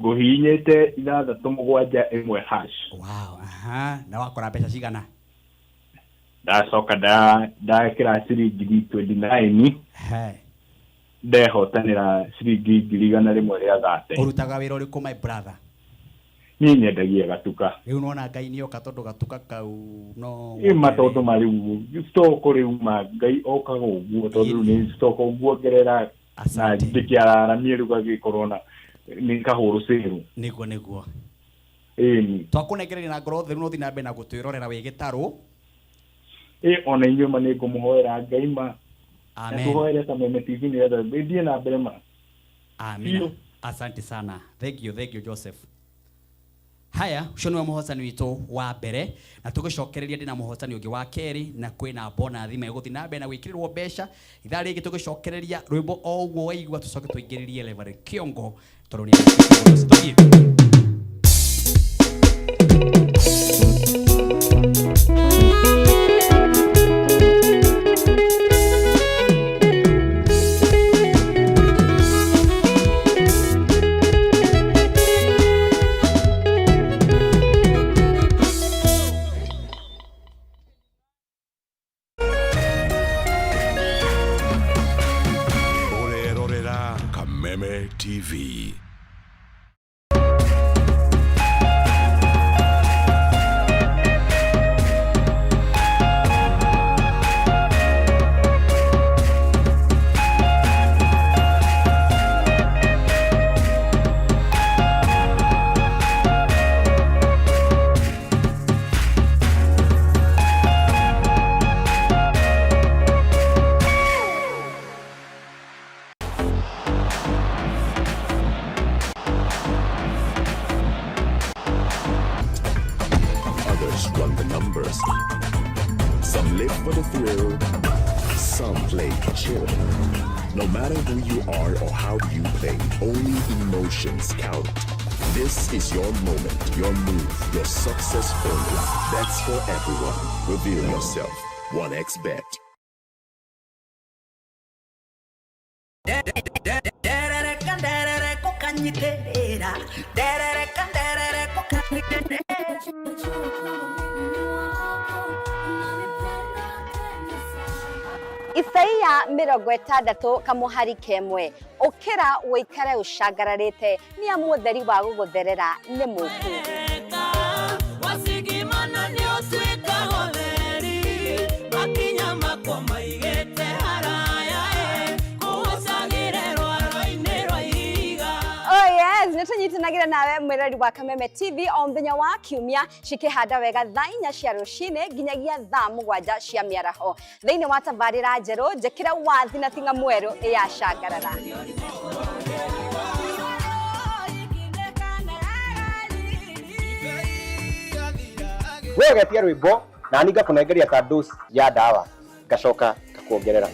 Nguhinyite 671#. Wow, aha, na wakora mbeca cigana? Ndacoka ndakira ciringi 29. Ndehotanira ciringi 130. Urutaga wira uriku my brother? Ni nyendagia gatuka. Riu nona Ngai ni oka tondu gatuka kau no. Matondu mariu stoko riu ma Ngai okaga uguo tondu ni stoko uguo gerera. Asante. Ndikiara miruga gikorona ni kahuru ciru. Niguo. Twakunegereria na ngoro theru no thina mbe na gutwirorera wi Gitaru. Ona inyo mane ngumuhoera Ngai ma. Amen. Tuhoere Kameme TV ni ndio bidii na mbere ma. Amen. Asante sana. Thank you Joseph. Haya, ucio niwe muhotani witu wa mbere na tugicokereria ndina muhotani ungi wa keri na kwina bona thima iguthi na mbere na gwikirirwo mbeca ithaa ringi tugicokereria rwimbo o uguo waigua tucoke tuingiririe Level Kiongo tondu ni tugie. Kameme TV. Run the numbers. Some live for the thrill, some play chill. No matter who you are or how you play, only emotions count. This is your moment, your move, your success formula. Bets for everyone. Reveal yourself. 1xBet. Isaia 60 kamuhari kemwe ukira wikare ushagararite ni amutheri wa gugutherera ni muku wasigimana ni osweka hotheri bakinya makwa maigete haraya kuhosagire rwaro-ini rwa iga. Oh yes, nitunyitanagira nawe mwirori wa Kameme TV o muthenya wa kiumia cikihanda wega thaa 4 cia rucini nginyagia thaa 7 cia miaraho thiini wa tabarira njeru njikira wathi na tinga mweru ya shagarara. Wewe getia rwimbo na ninga kunengeria ta dose ya dawa ngacoka ngakuongerera.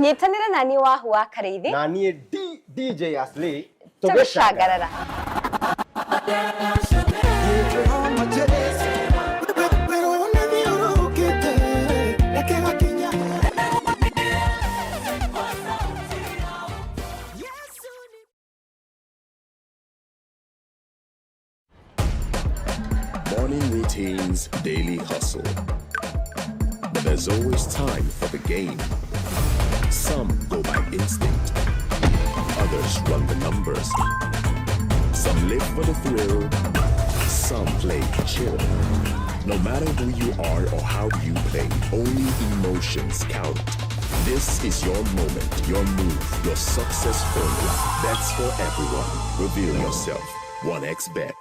nyitanira nani wahu wa Kareithi na niĩ DJ Asli tũgĩcangarara. Morning routines, daily hustle. But there's always time for the game. Some go by instinct. Others run the numbers. Some live for the thrill. Some play chill. No matter who you are or how you play, only emotions count. This is your moment, your move, your success formula. Bets for everyone. Reveal yourself. 1xBet.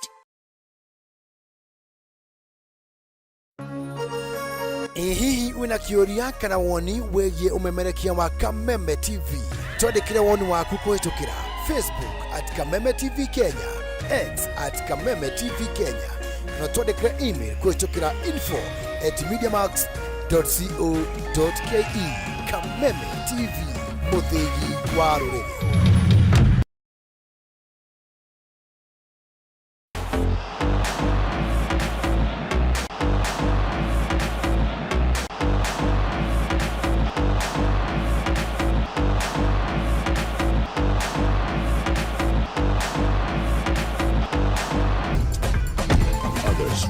Hihi wina kĩũria kana woni wĩgiĩ ũmemerekia wa Kameme TV, twandĩkĩre woni waku kũhĩtũkĩra Facebook @Kameme TV Kenya, X @Kameme TV Kenya, na twandĩkĩre email kũhĩtũkĩra info@mediamax.co.ke. Kameme TV, mũthĩgi wa rũrĩrĩ.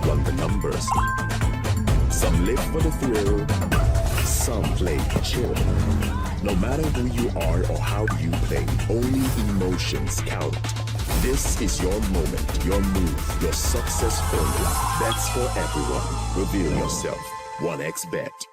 Run the numbers. Some live for the thrill. Some play chill. No matter who you are or how you play, only emotions count. This is your moment, your move, your success formula. Bets for everyone. Reveal yourself. 1xBet.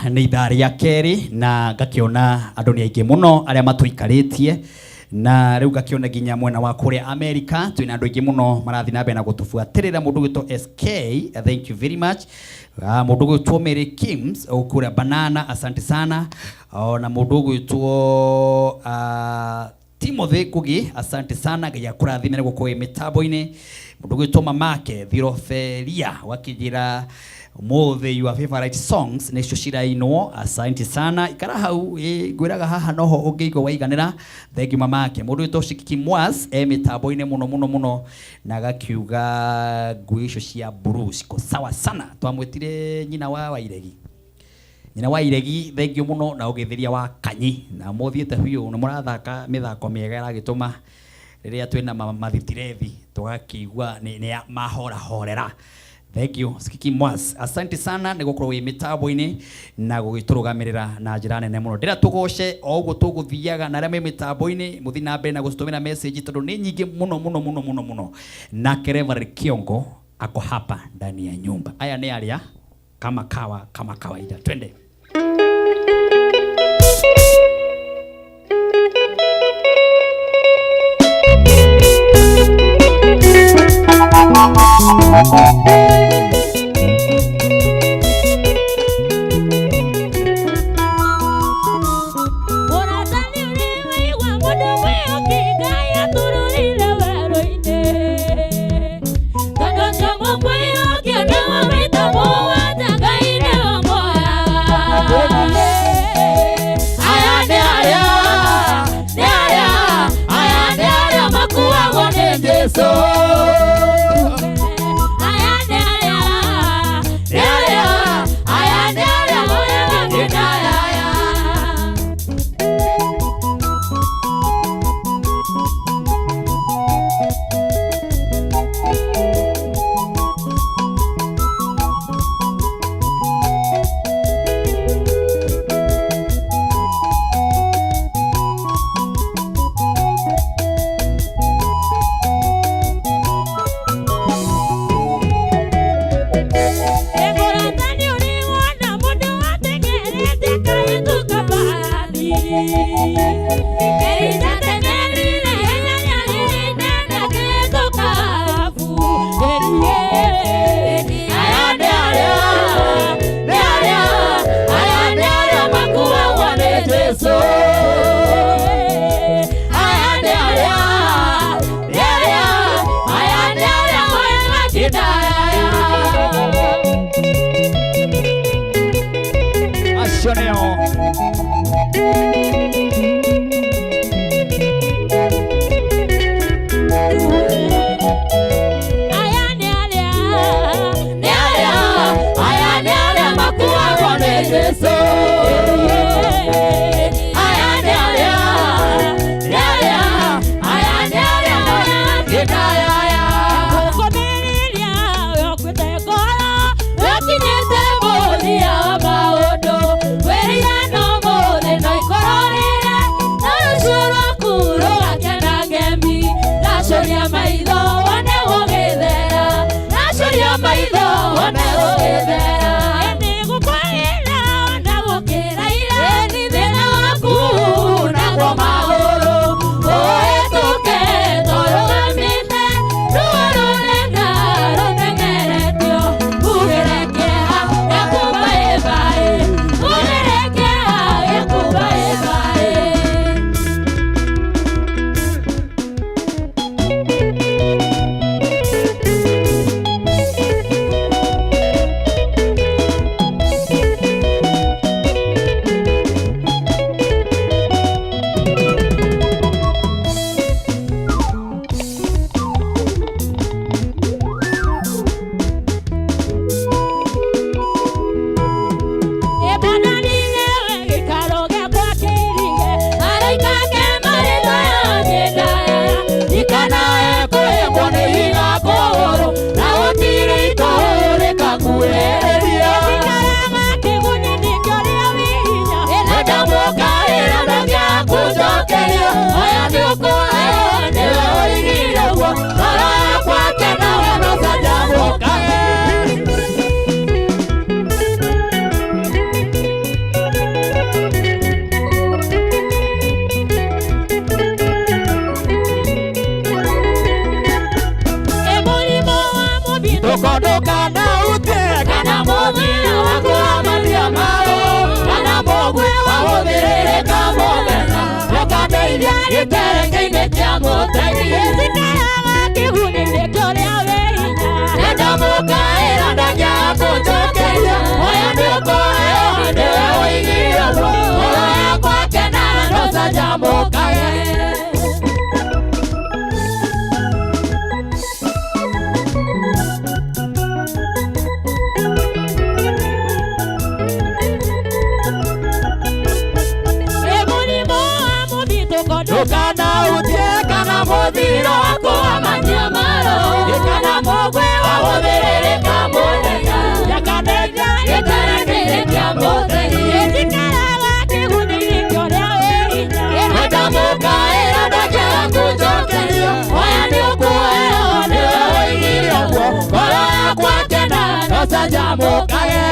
Nĩ ithaa rĩa kerĩ na ngakiona andũ nĩ aingĩ mũno arĩa matũikarĩtie, na rĩu ngakiona nginya mwena wa kũrĩa America twĩna andũ aingĩ mũno marathi na mbere na gũtũbuatĩrĩra. Mũndũ gwĩtwo SK, thank you very much. Mũndũ gwĩtwo Mary Kims kũrĩa Banana, asante sana. Na mũndũ gwĩtwo Timothy Kugi, asante sana, ngai akũrathime nĩguo kwĩ mĩtambo-inĩ. Mũndũ gwĩtwo Mamake Thiroferia wakĩnjĩra Mothe your favorite songs nĩcio cirainwo, asante sana. Ikara hau ngwĩraga haha noho ũngĩigua waiganĩra, thank you Mamake. Mũndũ wĩtwo Shikiki Mwas mĩtambo-inĩ mũno na gakiuga ngui icio cia blues ko sawa sana. Twamwĩtire nyina wa Wairegi, nyina wa Iregi, thank you mũno, na ũgĩtheria wa Kanyi, na mũthiĩte biũ nĩ mũrathaka mĩthako mĩega ĩragĩtũma rĩrĩa twĩna mathitirethi tũgakĩigua nĩ mahorera. Thank you Shikiki Mwas, asante sana nĩ gũkorwo wĩ mĩtambo-inĩ na gũgĩtũrũgamĩrĩra na njĩra nene mũno. Ndĩra tũgoce o ũguo tũgũthiaga na arĩa me mĩtambo-inĩ mũthi na mbere na gũtũmĩra message tondũ nĩ nyingĩ mũno. Na Reverend Kiongo ako hapa ndani ya nyumba. Aya nĩ arĩa kama kawaida. Twende. kana muthiro wakuamatia maro kana mogwe wahũthĩrĩre kamomena rekameithia gĩtereke-inĩ kĩa mũtegi cikaraga kĩguni-inĩ kĩrĩa wĩ hinya nenda mũkaĩra ndangĩaga kũnjokeria oya nĩũkũheo nĩwe ũigire guo ngoro yakwa kenaga ndocanjamũkage. Kana utie kana muthiro wakuamatia maro kana mogwe wahũthĩrĩre kamũthenya yakanenja gĩtereke-inĩ kĩa mũthenya cikaraga kĩguni-inĩ kĩrĩa wĩ hinya wenda mũkaĩra ndangĩaga kũnjokeria oya nĩũkũheo nĩwe ũigire guo ngoro yakwa kena ndocanjamũkage.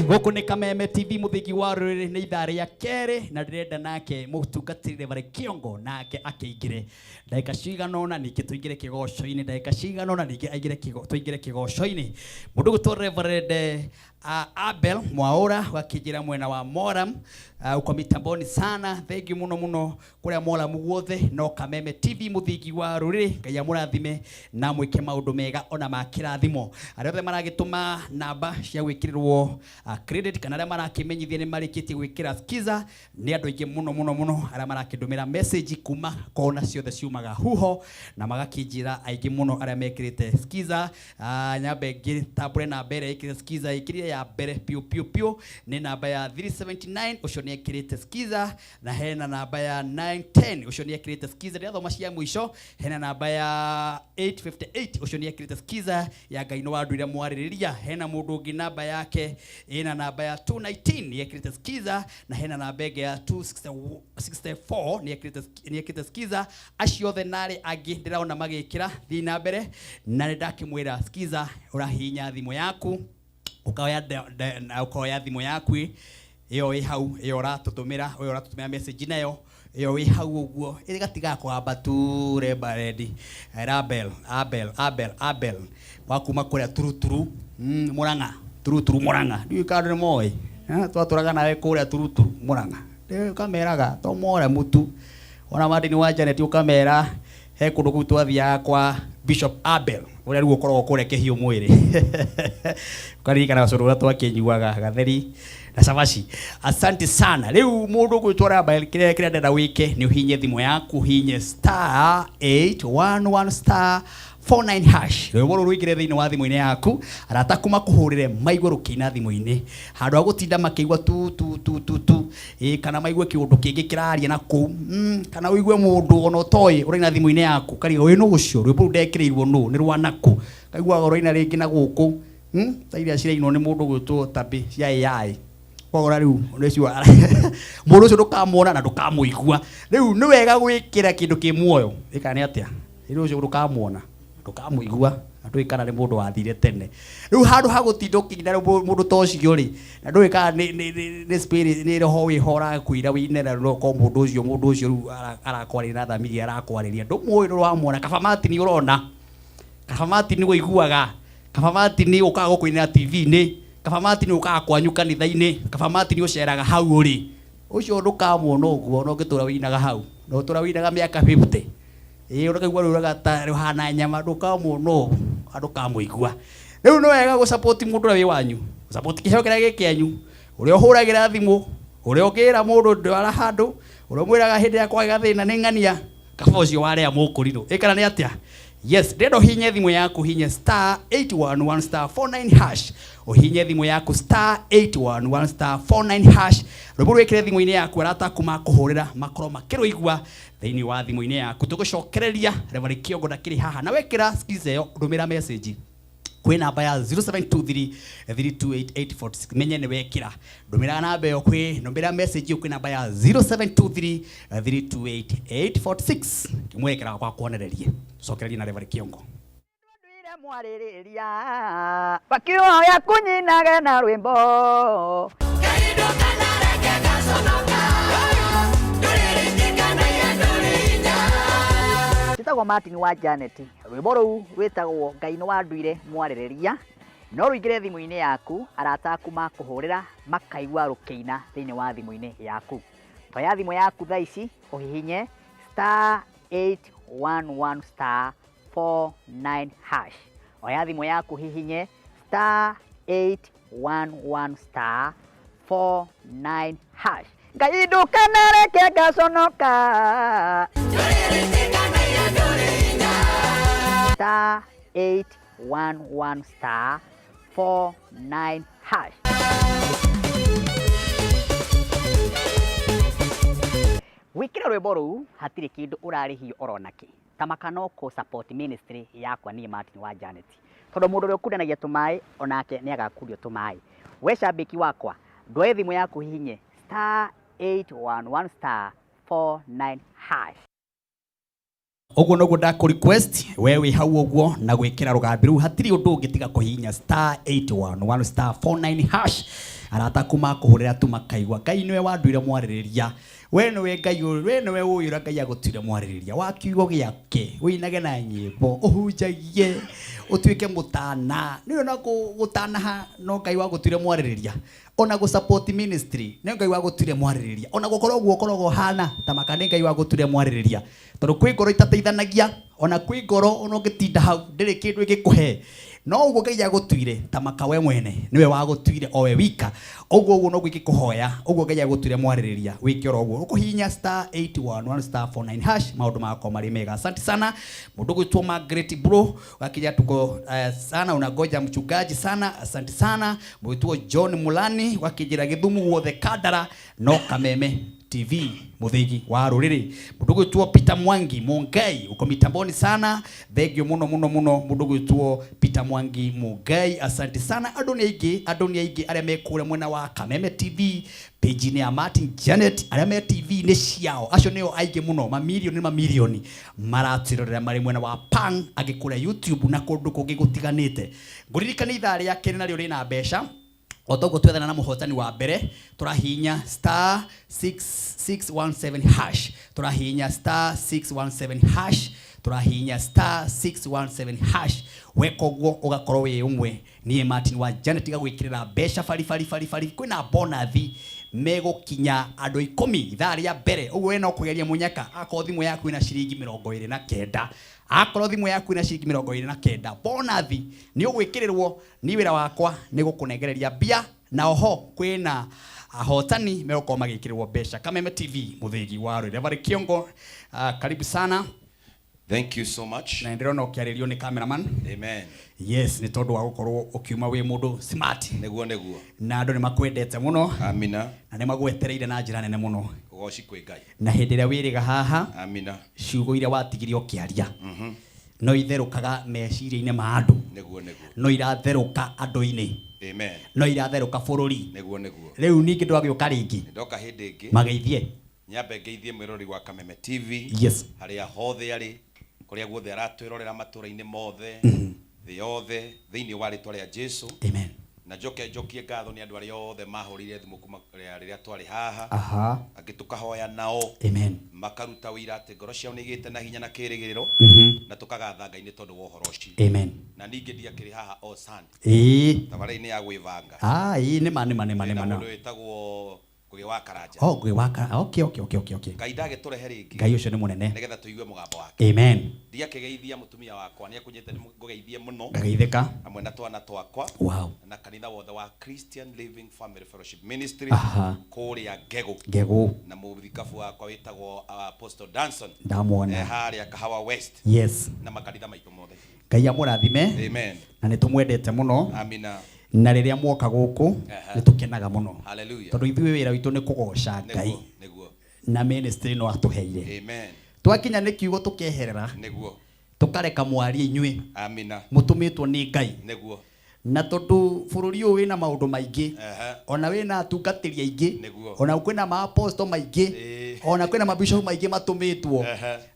Gũkũ nĩ Kameme TV mũthigi wa rũrĩrĩ nĩ ithaa rĩa kerĩ na ndĩrenda nake mũtungatĩrĩre barĩ kĩongo nake akĩingĩre ndagĩka cigana ũna ningĩ tũingĩre kĩgoco-inĩ ndagĩka cigana ũna ningĩ tũingĩre kĩgoco-inĩ mũndũ gũtwo Reverend Abel Mwaũra wakĩnjĩra mwena wa Moram uko mitamboni sana thank you muno kuria Moram guothe no Kameme TV mũthigi wa rũrĩrĩ Ngai amũrathime na mwĩke maũndũ mega ona ma kĩrathimo arĩa othe maragĩtũma namba cia gwĩkĩrĩrwo credit kana arĩa marakĩmenyithia nĩ marĩkĩtie gwĩkĩra skiza nĩ andũ aingĩ muno arĩa marakĩndũmĩra message kuma kona ciothe ciumaga huho na magakĩnjĩra aingĩ muno arĩa mekĩrĩte skiza nyambe ĩngĩ tabure namba ĩrĩa ĩkĩrĩte skiza ĩkĩrĩte ya mbere piu nĩ namba ya 379 ũcio nĩ ĩkĩrĩte skiza na hena namba ya 910 ũcio nĩ ĩkĩrĩte skiza rĩa thoma cia mũico hena namba ya 858 ũcio nĩ ĩkĩrĩte skiza ya Ngai no wa ndũire mwarĩrĩria hena mũndũ ũngĩ namba yake ina namba ya 219 nĩ ĩkĩrĩte skiza na hena namba ĩngĩ ya 264 nĩ ĩkĩrĩte skiza acio othe narĩ angĩ ndĩraona magĩkĩra thiĩ na mbere na nĩ ndakĩmwĩra skiza ũrahihinya thimũ yaku ukoya thimũ yaku iyo ĩ hau iyo ũratũtũmĩra message nayo iyo ĩ hau ũguo ĩgatiga kwamba tu Reverend Abel wakuma kũrĩa turuturu Murang'a turuturu Murang'a ndiũ kandu nĩ moĩ twatũraga nawe kũrĩa turuturu Murang'a kameraga to more mutu ona madini wa Janet ukamera he kũndũ kũu twathiaga kwa Bishop Abel ũrĩa rĩu ũkoragwo kũrĩa Kĩhiũ mwĩrĩ ukaririkana ũcũrũ ũrĩa twakĩnyuaga gatheri na cabaci asante sana rĩu mũndũ gwĩtwara Abel kĩrĩa ndenda wĩke nĩ ũhinye thimũ yaku hinye *811* 49 hash rwĩmbo rũrũ rũingĩre thĩinĩ wa thimũ-inĩ yaku arata kuma kũhũrĩre maigua rũkĩina thimũ-inĩ handũ ha gũtinda makĩigua tu kana maigue kĩũndũ kĩngĩ kĩraria na kũu kana ũigue mũndũ ona ũtoĩ ũraina thimũ-inĩ yaku kariga wĩ nũ ũcio rwĩmbo rũu ndekĩrĩirwo nũ nĩ rwa naku kaiguaga ũraina rĩngĩ na gũkũ ta iria cirainwo nĩ mũndũ gwĩtwo tabi cia AI kogora rĩu ũreciua mũndũ ũcio ndũkamwona na ndũkamũigua rĩu nĩ wega gwĩkĩra kĩndũ kĩ muoyo ĩka nĩ atĩa rĩu ũcio ndũkamwona ndukamuigua ndui kana ni mundu wathire tene riu handu hagutindukinya mundu tocio ri na ndui kana ni spirit ni roho wi hora kuira winera no ko mundu ucio riu arakwari na thamiri arakwariria ndumui ndo wamwona kabamati ni urona kabamati ni guiguaga kabamati ni ukaga gukuinira TV ni kabamati ni ukaga kwanyu kanitha-ini kabamati ni uceraga hau uri ucio ndukamwona uguo no gitura winaga hau no tura winaga miaka 50 urakaigua riu ragata ruhana nyama ndukamwona ndukamuigua riu no wega gu support mundu wi wanyu support kiheo kiria gikenyu uria uhuragira thimu uria ugira mundu ndwara handu uria mwiraga hindi ya kwaga thina ni ngania kaba ucio waria mukuriro ikana ni atia yes ndendo hinye thimu yaku hinye *811*49# uhinye thimu yaku *811*49# ruburu wekire thimu-ini yaku arata kuma kuhurira makoro makiro igua thiini wa thimu-ini yaku tugucokereria Reverend Kiongo ndakiri haha na wekira skiza yo ndumira message kwi namba ya 0723328846 menye ni wekira ndumira namba yo kwi ndumira message kwi namba ya 0723328846 kimwekira kwa kuonererie cokereria na Reverend Kiongo ndwire mwaririria bakioya kunyinaga na rwimbo kaindo kana reke gaconoka nduriririkana ya ndurinya titagwo Martin wa Janet rwimbo ruu rwitagwo Ngai ni wanduire mwaririria no ruigire thimu-ini yaku arata aku makuhurira makaigua rukiina thiini wa thimu-ini yaku toya thimu yaku thaa ici uhihinye *811*49# oya thimu yaku hihinye *811*49# Ngai ndukanareke gaconoka *811*49# wikira rwimbo ruu hatiri kindu urarihio oronaki tamaka no ku support ministry yakwa ni Martin wa Janet tondu mundu uri ukundanagia tumai onake ni agakurio tumai we shabiki wakwa ndwe thimu yaku hihinye *811*49# uguo noguo ndaku request wewe hau uguo na gwikira rugambi ru hatiri undu ungitiga kuhinya *811*49# arata kuma kuhurira tu makaigwa Ngai niwe wanduire mwaririria we niwe Ngai we niwe uyura Ngai agutire mwaririria wakiugo giake winage na nyimbo uhunjagie utuike mutana niwe na gutana no Ngai wagutire mwaririria ona gu support ministry ni Ngai wagutire mwaririria ona gukorwo guokorogo hana tamaka ni Ngai wagutire mwaririria tondu kwi ngoro itateithanagia ona kwi ngoro ono gitinda hau ndiri kindu igikuhe no uguo Ngai agutwire tamaka we mwene niwe wagutwire o we wika uguo no gwikikuhoya uguo Ngai agutwire mwaririria wikira uguo ukuhinya *811*49# maundu mako mari mega asante sana mundu gwitwo Margaret bro wakija tuko sana unagoja mchungaji sana asante sana mwitwo John Mulani wakijira Githumu wothe Kandara no Kameme TV muthigi wa ruriri mundu gwitwo Peter Mwangi Mungai uko mitamboni sana thegio muno mundu gwitwo Peter Mwangi Mungai asante sana anduni aigi aria mekure mwena wa Kameme TV page ni ya Martin Janet aria me TV ni ciao acio nio aigi muno mamilioni maratirorera mari mwena wa Pang agikura YouTube na kundu kungi gutiganite nguririkana ithaa ria keri nario rina mbeca otogo twethana na muhotani wa mbere turahinya *617# turahinya *617# turahinya *617# wekoguo ugakorwo wi umwe ni Martin wa Janet gagwikirira mbeca fari kwina bonathi megukinya andu 10 ithaa ria mbere uguo we no kugeria munyaka akorwo thimu yaku ina ciringi 29 akorwo thimu yaku ina ciringi 29 bonathi ni ugwikirirwo ni wira wakwa ni gukunengereria bia na oho kwina ahotani megukoma magikirirwo mbeca Kameme TV muthigi wa Reverend Kiongo karibu sana. Thank you so much. Na ndirona ukiaririo ni cameraman. Amen. Yes, ni tondu wa gukorwo ukiuma wi mundu smart. Neguo. Na andu ni makwendete muno. Amina. Na ni magwetereire na njira nene muno. Ugoci kwi Ngai. Na hindi ria wiriga haha. Amina. Ciugo iria watigirio kiaria. No itherukaga meciria-ini ma andu. Neguo. No iratheruka andu-ini. Amen. No iratheruka bururi. Neguo. Riu ningi ndwagiuka ringi. Ndoka hindi ingi. Mageithie. Nyambe ngeithie mwirori wa Kameme TV. Yes. Haria hothe ari kuria guothe aratwirorera matura-ini mothe thĩ yothe thĩinĩ wa rĩtwa rĩa Jesu. Amen. Na njokie ngatho nĩ andũ arĩa othe mahũrire thimũ kuma rĩrĩa twarĩ haha angĩ tũkahoya nao Amen. makaruta wĩra atĩ ngoro ciao nĩigĩte na hinya na kĩrĩgĩrĩro na tũkagatha Ngai nĩ tondũ wa ũhoro ũcio. Amen. Na ningĩ ndiakĩrĩ haha o Sunday tabarĩra-inĩ ya gwĩbanga nĩ ma mũndũ wĩtagwo Ngugi wa Karanja. Ngugi wa Karanja. Okay. Ngai ndagĩtũrehe rĩngĩ. Ngai ũcio nĩ mũnene. Nĩgetha tũigue mũgambo wake. Amen. Ndiakĩgeithia mũtumia wakwa nĩakũnyĩte ngũgeithie mũno. Ngageithĩka. Hamwe na twana twakwa. Wow. Na kanitha wothe wa Christian Living Family Fellowship Ministry. Kũrĩa Ngegũ. Na mũthikabu wakwa wĩtagwo Apostle Danson. Ndamwona. Harĩa Kahawa West. Yes. Na makanitha maitũ mothe. Ngai amũrathime. Amen. Na nĩtũmwendete mũno. Amina. Na rĩrĩa mwoka gũkũ nĩtũkenaga mũno. Hallelujah. Tondũ ithuĩ wĩra witũ nĩ kũgoca Ngai. Na ministry no atũheire. Amen. Twakinya nĩ kiugo tũkeherera. Nĩguo. Tũkareka mwarie inyuĩ. Amina. Mũtũmĩtwo nĩ Ngai. Nĩguo. Na tondũ bũrũri ũyũ wĩna maũndũ maingĩ, ona wĩna atungatĩri aingĩ, ona kwĩna ma-apostle maingĩ, ona kwĩna ma-bishop maingĩ matũmĩtwo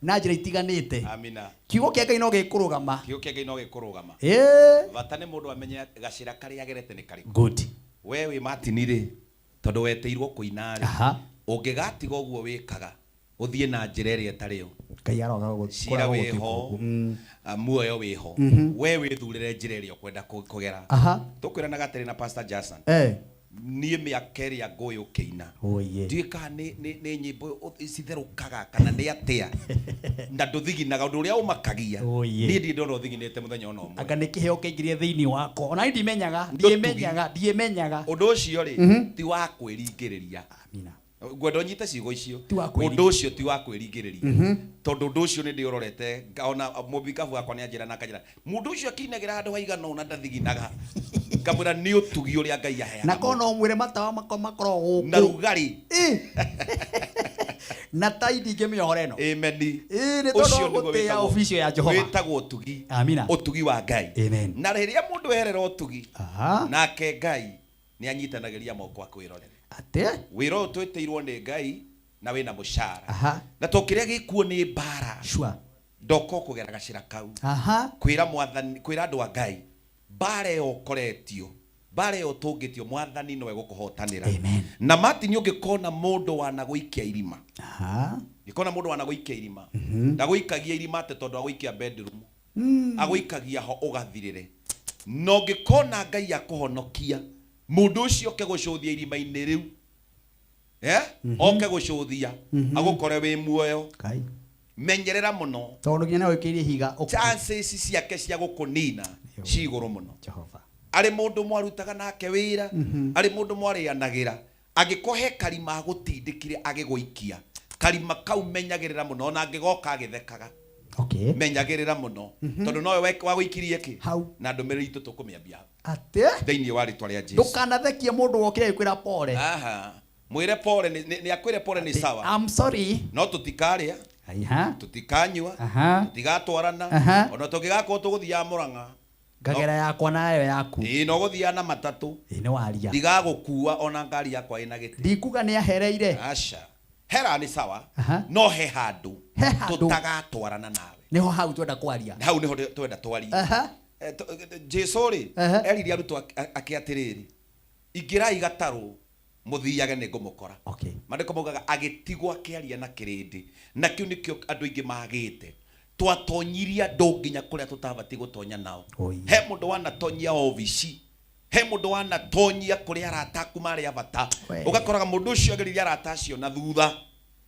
na njĩra itiganĩte. Amina. Kiugo kĩa Ngai no gĩkũrũgama. Kiugo kĩa Ngai no gĩkũrũgama. Bata nĩ mũndũ amenye gacĩra karĩa agerete nĩ karĩkũ. Good. We wĩ Martin-rĩ, tondũ weteirwo kũina-rĩ, ũngĩgatiga ũguo wĩkaga ũthiĩ na njĩra ĩrĩa ĩtarĩ yo. Ngai aroga gũkũra cira wĩho, muoyo wĩho. We wĩthurĩre njĩra ĩrĩa ũkwenda kũgera. Tũkwĩranaga atĩrĩ na Pastor Jason. Niĩ mĩaka ĩrĩa ngũĩ ũkĩina. Ndiũĩ kana nĩ nyĩmbo citherũkaga kana nĩ atĩa. Na ndũthiginaga ũndũ ũrĩa ũmakagia. Niĩ ndirĩ ndona ũthiginĩte mũthenya ona ũmwe. Anga nĩ kĩheo kĩingĩrĩe thĩinĩ wakwa. Ona ndimenyaga. Ũndũ ũcio-rĩ ti wa kwĩringĩrĩria. Amina. Gwenda nyite ciugo icio. Ũndũ ũcio ti wa kwĩringĩrĩria. Tondũ ũndũ ũcio nĩ ndĩrorete ona mũbikabu wakwa nĩ anjĩra na kanjĩra mũndũ ũcio akĩinagĩra handũ haigana ũna ndathiginaga. Ngamwĩra nĩ ũtugi ũrĩa Ngai aheana. Na kono mwĩre matawa makwa makorwo gũkũ. Na rugarĩ. Na tai ndingĩmĩohora ĩno. Amen. Nĩ tondũ gũtĩa official ya Jehova. Wĩtagwo ũtugi. Amina. Ũtugi wa Ngai. Amen. Na rĩrĩa mũndũ eherera ũtugi nake Ngai nĩ anyitanagĩria moko akwĩrorera. Ate wĩra ũyũ twĩtĩirwo nĩ Ngai na wĩna mũcara. Na to kĩrĩa gĩkuo nĩ mbara. Ndoka kũgera gacĩra kau. Kwĩra mwathani, kwĩra andũ a Ngai mbara ĩyo ũkoretio, mbara ĩyo ũtũngĩtio mwathani nowe gũkũhotanĩra. Na Martin ũngĩkona mũndũ wanagũikia irima. Ngĩkona mũndũ wanagũikia irima. Ndagũikagia irima atĩ tondũ agũikia bedroom. Agũikagia ho ũgathirĩre. No ngĩkona Ngai akũhonokia mũndũ ũcio oke gũcũthia irima-inĩ rĩu. Oke gũcũthia agũkore wĩ muoyo. Menyerera mũno. Tondũ nginya gwĩkĩria higa. Chances ciake cia gũkũnina ci igũrũ mũno. Jehova. Arĩ mũndũ mwarutaga nake wĩra, arĩ mũndũ mwarĩanagĩra, agĩkũhe karima agũtindĩkire agĩgũikia. Karima kau menyagĩrĩra mũno ona angĩgoka agĩthekaga. Okay. Menyagĩrĩra mũno. Tondũ nowe wagũikirie kĩ? Na ndũmĩrĩri itũ tũkũmĩambia. Ate? Thĩinĩ wa rĩtwa rĩa Jesũ. Ndũkanathekie mũndũ wokire gwĩkwĩra pole. Mwĩre pole nĩ akwĩre pole nĩ sawa. I'm sorry. No tũtikarĩa. Tũtikanyua. Tũtigatwarana. Ona tũngĩgakorwo tũgũthiaga Mũrang'a. Ngagera yakwa nayo yaku. No gũthiaga na matatũ. Nĩ waria. Ndigagũkua ona ngari yakwa ĩna gĩtĩ. Ndikuga nĩ ahereire. Aca. Hera nĩ sawa. No he handũ tũtagatwarana nawe. Nĩho hau twenda kwaria. Hau nĩho twenda twaria. Jesũ-rĩ erire arutwo ake atĩrĩrĩ, ingĩrai gatarũ mũthiage nĩ ngũmũkora. Maandĩko maugaga agĩtigwo akĩaria na kĩrĩndĩ. Na kĩu nĩkĩo andũ aingĩ magĩte. Twatonyirie andũ nginya kũrĩa tũtabatiĩ gũtonya nao. He mũndũ wanatonyia obici. He mũndũ wanatonyia kũrĩa arata aku marĩ abata. Ũgakoraga mũndũ ũcio agĩrĩria arata acio na thutha.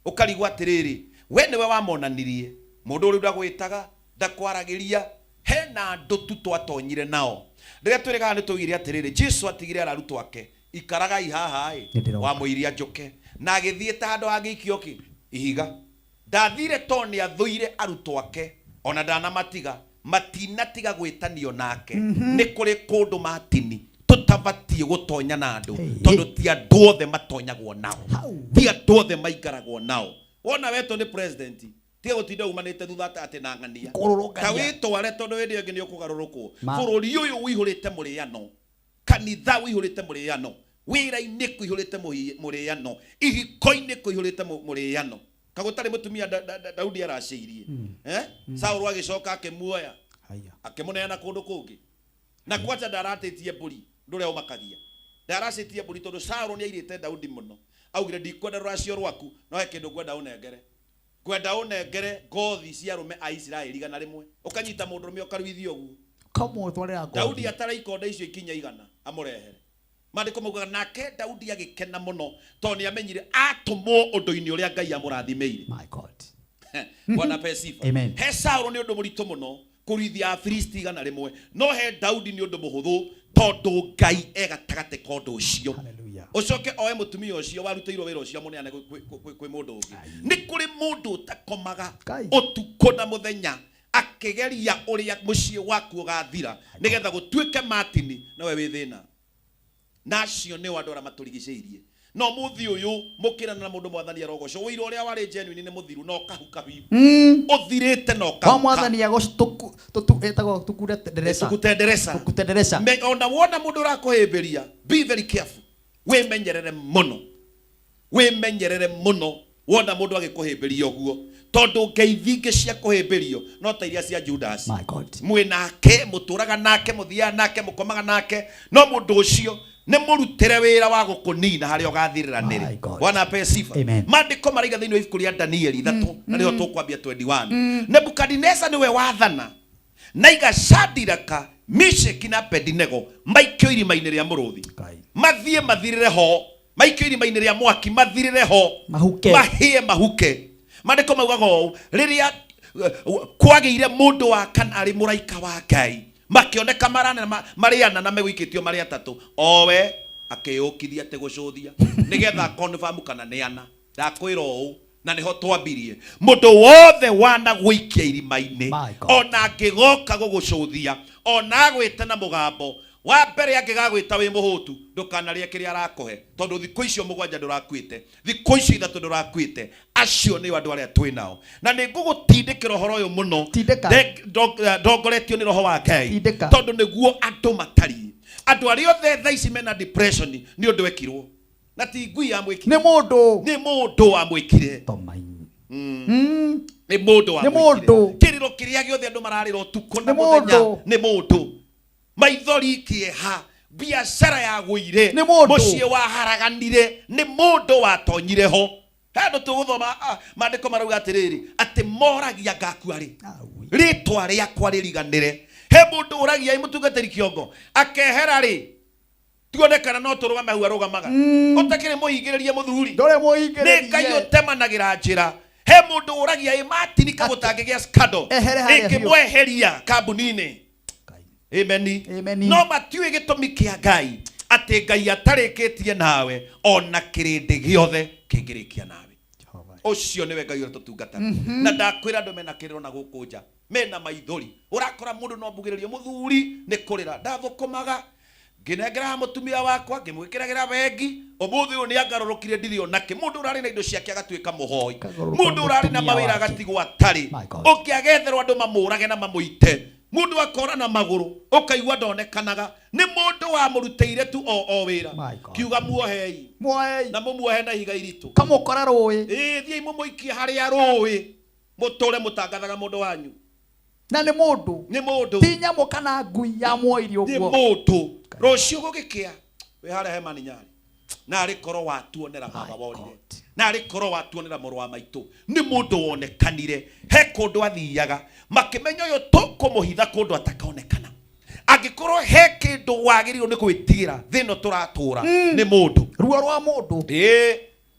Ũkarigwo atĩrĩrĩ, we nĩwe wamonanirie. Mũndũ ũrĩa ndagwĩtaga ndakwaragĩria. Hena andũ tu twatonyire nao. Rĩrĩa twĩrĩgaga nĩ tũgire atĩrĩrĩ, Jesũ atigire arutwo ake. Ikaragai haha wamũiria njoke. Na agĩthiĩte handũ hangĩikio kĩ? Ihiga. Ndathire to nĩ athũire arutwo ake. Ona ndanamatiga. Matinatiga gwĩtanio nake. Nĩ kũrĩ kũndũ matini tũtabatiĩ gũtonya na andũ. Tondũ ti andũ othe matonyagwo nao. Ti andũ othe maikaragwo nao. Wona wetwo nĩ president. Tiga gũtinda umanĩte thutha atĩ na ng'ania. Ta wĩtware tondũ hĩndĩ ĩyo ĩngĩ nĩ ũkũgarũrũkwo. Bũrũri ũyũ wĩihũrĩte mũrĩano. Kanitha wĩihũrĩte mũrĩano. Wĩra-inĩ kũihũrĩte mũrĩano. Ihiko-inĩ kũihũrĩte mũrĩano. kagutari mutumia Daudi araceirie Saul agicoka akimuoya akimuneana kundu kungi na kwacha ndaratetie mburi ndure umakagia ndaracetie mburi tondu Saul ni airite Daudi muno augire ndikwenda ruracio rwaku no he kindu kwenda unengere ngothi cia rume a Israeli igana rimwe ukanyita mundu rume ukaruithio guo kamutwarira ngothi Daudi atara ikonda icio ikinya igana amurehere mandiko mugaga nake Daudi agikena muno to ni amenyire atumwo undu-ini uria Ngai amurathimeire. My God. Bwana pesifa. Amen. He Saul ni undu murito muno kurithia Afilisti igana rimwe no he Daudi ni undu muhuthu tondu Ngai egatagate kondu ucio. Hallelujah. Ucoke oe mutumia ucio warutĩirwo wĩra ucio muneane kwĩ mundu ungi ni kuri mundu utakomaga utuko na muthenya akigeria uria mucii waku ugathira nigetha gutuike matini nawe wi thina nacio ni wandu ara maturigicĩirie no muthi uyu mukirana na mundu mwathani arogoco wĩira uria wari genuine ni muthiru no kahuka biu uthirite no kahuka mwathani agoco etagwo tukutenderesa ona wona mundu urakuhimbiria be very careful wimenyerere muno wona mundu agikuhimbiria uguo tondu ngeithi cia kuhimbirio no ta iria cia Judas. My God. Mwinake muturaga nake muthia nake mukomaga nake no mundu ucio ne murutire wira wa gukunina hari ugathirira niri. Bwana ape sifa. Mandiko mariga thiini wa ibuku ria Danieli 3 na niho tukwambia 21. Nebukadnezar niwe wathana na igacadiraka Meshaki na Abednego maikio irima-ini ria muruthi mathie mathirire ho maikio irima-ini ria mwaki mathirire ho mahie mahuke. Mandiko maugaga ũũ riria kwageire mundu wa kana ari muraika wa Ngai makioneka mariana na megwikitio mari atatu owe akiyukithia te gucuthia nigetha confirm kana neana ndakwira ũũ na niho twambirie mundu wothe wana gwikia irima-ini ona angigoka gugucuthia ona gwite na mugambo wa mbere angigagwita wi muhutu ndukanarie kiria arakuhe tondu thikũ icio mugwanja ndurakwite thikũ icio ithatu ndurakwite acio ni andu aria twi nao na ni ngugutindikira horo uyu muno ndongoretio ni roho wa Ngai tondu niguo andu matari andu aria othe thaa ici mena depression ni undu wekirwo na ti ngui amwikire ni mundu amwikire ni mundu amwikire kiriro kiria giothe andu mararira utuko na muthenya ni mundu maithori kieha biashara ya guire mucie wa haraganire ni mundu watonyire ho handu tuguthoma mandiko marauga atiriri ati moragia ngaku ari ritwa riakwa ririganire he mundu uragia imutungatiri kiongo akehera ri tuonekana no turugama hu arugamaga utakire muhingiririe muthuri ndore muhingiririe ni Ngai utemanagira njira he mundu uragia imatini kagutangigia skado ikimweheria kambuni-ini. Amen. No matiwe gitumi kia Ngai ati Ngai atarikitie nawe ona kirindi giothe kingirikia nawe ucio niwe Ngai ura tutungata na ndakwira andu mena kiriro na gukunja mena maithori urakora mundu no mbugiririo muthuri ni kurira ndathukumaga nginengera mutumia wakwa ngimwikiragira bengi umuthi uyu ni angarurukire ndithio nake mundu urari na indo ciake agatuika muhoi mundu urari na mawira agatigwo atari ukiagetherwo andu mamurage na mamuite mundu akora na maguru ukaigwa ndonekanaga ni mundu wa murutĩire tu o wira kiuga muohei na mumuohe na ihiga iritu kamukora rũĩ thiai mumuikie haria rũĩ muture mutangathaga mundu wanyu na ni mundu ti nyamũ kana ngui ya muoirie ũguo ni mundu rũciũ gũgĩkĩa we haria he mani nyari na ari korwo watuonera baba wonire na ari korwo watuonera mũrũ wa maitũ ni mundu wonekanire he kundu athiaga makimenya uyu tukumuhitha kundu atakaonekana angikorwo he kindu wagirirwo ni gwitigira thino turatura ni mundu ruo rwa mundu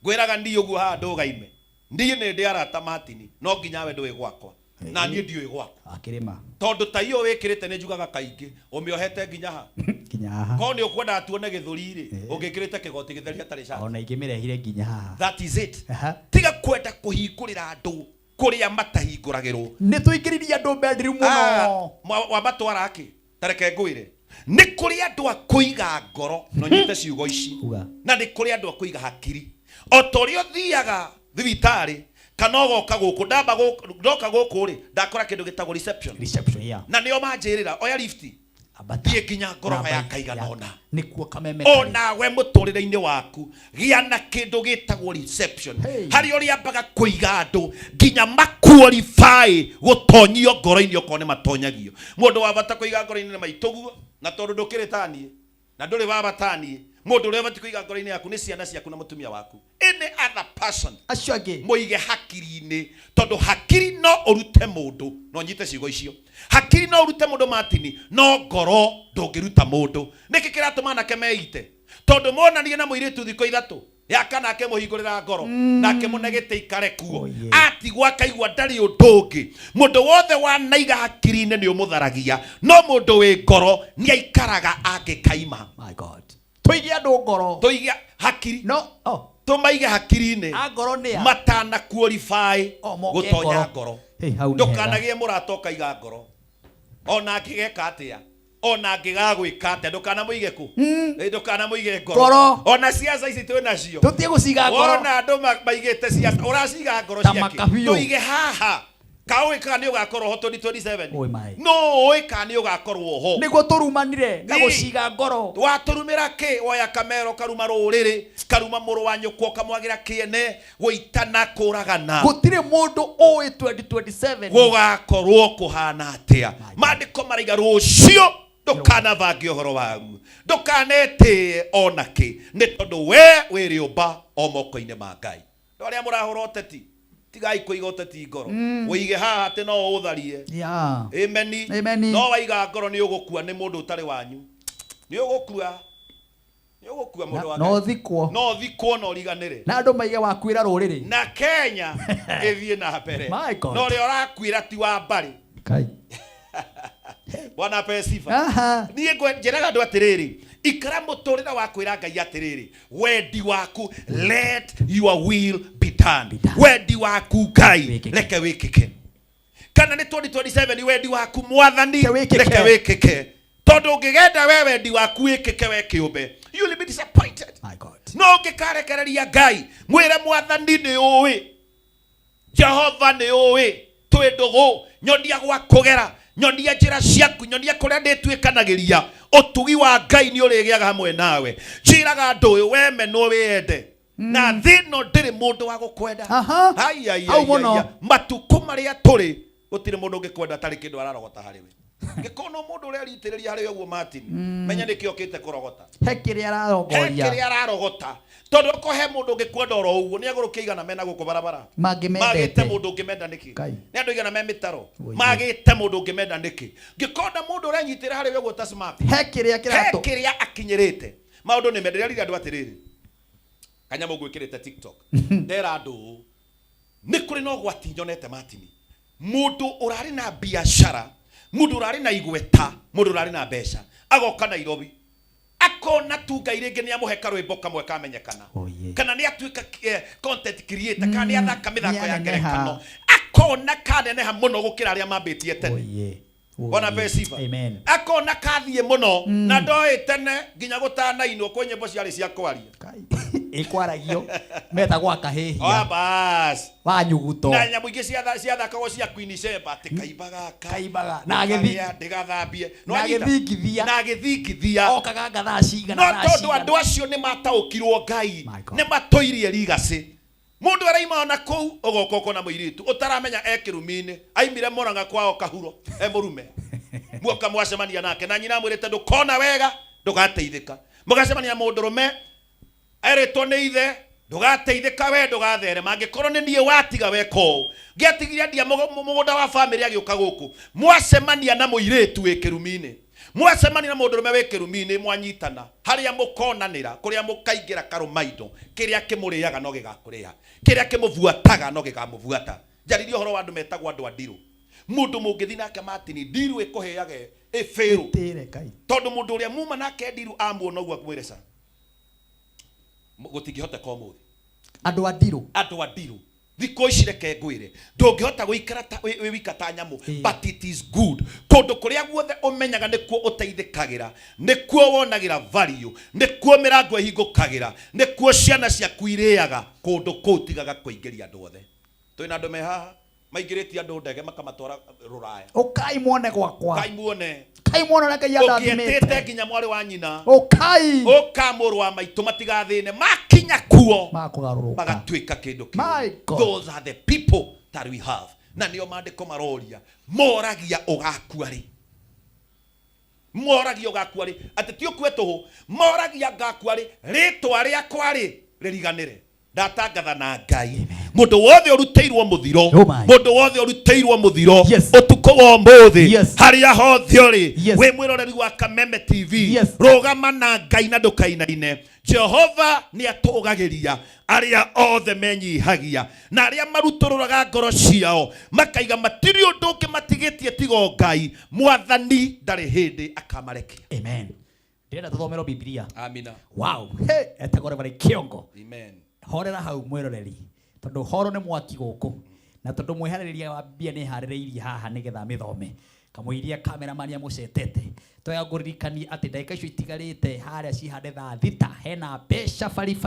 ngwiraga ndi uguo ha ndugaime ndi ni ndi arata matini no nginya we ndui gwakwa na ni ndiui gwakwa akirima tondu ta iyo wikirite ni njugaga kaingi umiohete nginya ha nginya haha ko ni ukwenda atuone githuri ri ungikirite kigoti githeri atari shaka ona ingimirehire nginya haha that is it tiga kwenda kuhingurira andu kuria matahinguragirwo ni tuingiriria andu bedroom muno wa matwara aki tareke ngwire ni kuria andu akuiga ngoro no nyite ciugo ici na ni kuria andu akuiga hakiri otorio thiaga thibitari kana goka guku ndamba ndoka guku ri ndakora kindu gitagwo reception ya na nio manjirira oya lifti thiĩ nginya ngoroba ya kaigana ona nĩkuo kameme ona we mũtũrĩre-inĩ waku gĩa na kĩndũ gĩtagwo reception harĩ ũrĩa ambaga kũiga andũ nginya maqualify gũtonyio ngoro-inĩ okorwo nĩ matonyagio. Mũndũ wa bata kũiga ngoro-inĩ nĩ maitũguo na tondũ ndũkĩrĩ taniĩ na ndũrĩ baba taniĩ. Mũndũ ũrĩa bati kũiga ngoro-inĩ yaku nĩ ciana ciaku na mũtumia waku. Any other person acio angĩ mũige hakiri-inĩ tondũ hakiri no ũrute mũndũ no nyite ciugo icio. Hakiri no ũrute mũndũ Martin no ngoro ndũngĩruta mũndũ. Nĩkĩ kĩratũma anake meite tondũ monanie na mũirĩtu thikũ ithatũ yaka nake mũhingũrĩra ngoro nake mũnegete ikare kuo atigwa akaigua ndarĩ ũndũ ũngĩ. Mũndũ wothe wanaiga hakiri-inĩ nĩ ũmũtharagia no mũndũ wĩ ngoro nĩ aikaraga angĩkaima. My God, tuige andũ ngoro tuige hakiri no tumaige hakiri-inĩ ngoro nĩ matana qualify gũtonya ngoro. Ndũkanagie mũrata ũkaiga ngoro ona angĩgeka atĩa ona angĩgagwĩka atĩa ndũkanamũige kũ ndũkanamũige ngoro. Ona ciaca ici twĩ nacio tũtiĩ gũciga ngoro. Ona andũ maigĩte ciaca ũraciga ngoro ciake tũige haha kaũĩ kana nĩ ũgakorwo ho 2027 no ũĩ kana nĩ ũgakorwo ho nĩguo tũrumanire na gũciga ngoro. Watũrumĩra kĩ woya kamero karuma rũrĩrĩ karuma mũrũ wa nyũkwa ũkamwagira kĩene gũitana kũragana. Gũtirĩ mũndũ ũĩ 2027 gũgakorwo kũhana atĩa. Maandĩko maraiga rũcio ndũkanathange ũhoro wagu ndũkanetĩe ona kĩ nĩ tondũ we wĩ rĩũmba o moko-inĩ ma Ngai. Andũ arĩa mũrahũra ũteti tigai kũiga ũteti ngoro ũige haha atĩ no ũtharie. Amen. No waiga ngoro nĩ ũgũkua nĩ mũndũ ũtarĩ wanyu nĩ ũgũkua mũndũ wa Ngai no thikwo no riganĩre na andũ maige wakwĩra rũrĩrĩ na Kenya ĩthiĩ na mbere no rĩo ũrakwĩra ti wa mbarĩ. Bwana ape sifa. Niĩ njĩraga andũ atĩrĩrĩ ikara mũtũrĩre wa kwĩra Ngai atĩrĩrĩ wendi waku let your will be done. Wendi waku Ngai reke wĩkĩke. Kana nĩ 2027 wendi waku mwathani reke wĩkĩke. Tondũ ũngĩgenda we wendi waku wĩkĩke we kĩũmbe you will be disappointed. My God. No ũngĩkarekereria Ngai mwĩre mwathani nĩ ũĩ Jehova nĩ ũĩ twĩ ndũgũ nyonia gwa kũgera nyonia njĩra ciaku nyonia kũrĩa ndĩtuĩkanagĩria ũtugi wa Ngai nĩ ũrĩgĩaga hamwe nawe. Njĩraga andũ ũyũ we menwo wĩende na thĩ no ndĩrĩ mũndũ wa gũkwenda. Matukũ marĩa tũrĩ gũtirĩ mũndũ ũngĩkwenda tarĩ kĩndũ ararogota harĩ we. Gĩkono mũndũ ũrĩa rĩitĩrĩria harĩ ũguo Martin menya nĩkĩ okĩte kũrogota he kĩrĩa ararogota tondũ kohe mũndũ ũngĩkwenda oro ũguo nĩ agũrũ kĩigana mena gũkũ barabara magĩte mũndũ ũngĩmenda nĩkĩ nĩ andũ igana me mĩtaro magĩte mũndũ ũngĩmenda nĩkĩ ngĩkonda mũndũ ũrenyitĩra harĩ ũguo ta smart he kĩrĩa akinyĩrĩte maũndũ nĩ menderia rĩrĩa andũ atĩrĩrĩ kanyamũ gwĩkĩrĩte TikTok ndera andũ nĩ kũrĩ na ũgwati nyonete Martin mũndũ ũrarĩ na biacara mũndũ ũrarĩ na igweta mũndũ ũrarĩ na mbeca agoka Nairobi akona tu Ngai rĩngĩ nĩ amũhe karwĩmbo kamwe kamenyekana kana nĩ atuĩka content creator kana nĩ athaka mĩthako ya ngerekano akona kaneneha mũno gũkĩra arĩa mambĩtie tene. Bwana ape sifa. Akona kathiĩ mũno na ndoĩ tene nginya gũtanainwo kwa nyĩmbo ciarĩ cia kwaria ikwaragio metagwo akahĩhia bas wa nyuguto na nyamũ ingĩ ciathakagwo cia Queen Sheba kaibaga na ndĩgathambie no agĩthingithia okaga ngathaa cigana no tondũ andũ acio nĩ mataũkirwo Ngai nĩ matũirie rigacĩ. Mũndũ araima ona kũu ũgokoko na mũirĩtu ũtaramenya ekĩrumi-inĩ aimire Mũrang'a kwao Kahuro mũrume muoka mwacemania nake na nyina mwĩrĩte ndũkona wega ndũgateithĩka mũgacemania mũndũrũme erĩtwo nĩ ithe ndũgateithĩka we ndũgatherema angĩkorwo nĩ niĩ watiga weka ũũ ngĩatigiria ndia mũgũnda wa bamĩrĩ agĩũka gũkũ mwacemania na mũirĩtu wĩ kĩrumi-inĩ mwacemania na mũndũrũme wĩ kĩrumi-inĩ mwanyitana harĩa mũkonanĩra kũrĩa mũkaingĩra karũmaindo kĩrĩa kĩmũrĩaga no gĩgakũrĩa kĩrĩa kĩmũbuataga no gĩkamũbuata. Njaririe ũhoro wa andũ metagwo andũ a ndirũ mũndũ mũngĩthi nake Martin ndirũ ĩkũheaga ĩbĩrũ tondũ mũndũ ũrĩa muma nake ndirũ amuona ũguo akwĩre ca gũtingĩhoteka ũmũthĩ. Andũ a ndirũ thikũ ici reke ngwĩre ndũngĩhota gũikara wĩ wika ta nyamũ but it is good kũndũ kũrĩa guothe ũmenyaga nĩkuo ũteithĩkagĩra nĩkuo wonagĩra value nĩkuo mĩrango ĩhingũkagĩra nĩkuo ciana ciaku irĩaga kũndũ kũu tigaga kũingĩria andũ othe. Twĩna andũ me haha maigirĩtie andũ ndege makamatwara Rũraya. Ukai muone gwakwa. Ukai muone. Kai muone na Ngai arathimĩte. Ũkĩetĩte nginya mwarĩ wa nyina. Ukai. Mũrũ wa maitũ matigathĩne makinya kuo. Makũgarũrũka. Magatuĩka kĩndũ kĩu. My God. Those are the people that we have. Na nĩo maandĩko maroria. Moragia ũgakua rĩ. Moragia ũgakua rĩ. Atĩ ti ũkue tũhũ. Moragia ngakua rĩ. Rĩtwa rĩakwa rĩ. Rĩriganĩre. Ndatangatha na Ngai. Mũndũ wothe ũrutĩirwo mũthiro. Mũndũ wothe ũrutĩirwo mũthiro. Ũtukũ wa ũmũthĩ. Harĩa hothe ũrĩ. Wĩ mwĩroreri wa Kameme TV. Rũgama na Ngai na ndũkainaine. Jehova nĩ atũgagĩria arĩa othe menyihagia na arĩa marutũrũraga ngoro ciao makaiga matirĩ ũndũ ũngĩ matigĩtie tiga Ngai. Mwathani ndarĩ hĩndĩ akamarekia. Amen. Ndĩrenda tũthomero Biblia. Amina. Wow. Hey, etagore bare kiongo. Amen. Horera hau mwĩroreri. Tondũ horo nĩ mwaki gũkũ. Na tondũ mwĩharĩrĩria wa Biblia nĩ harĩrĩirie haha nĩgetha mĩthome. Kamũiria kameramani amũcetete. Toya ngũririkanie atĩ ndagĩka icio itigarĩte harĩa cihande thaa thita. Hena mbeca fari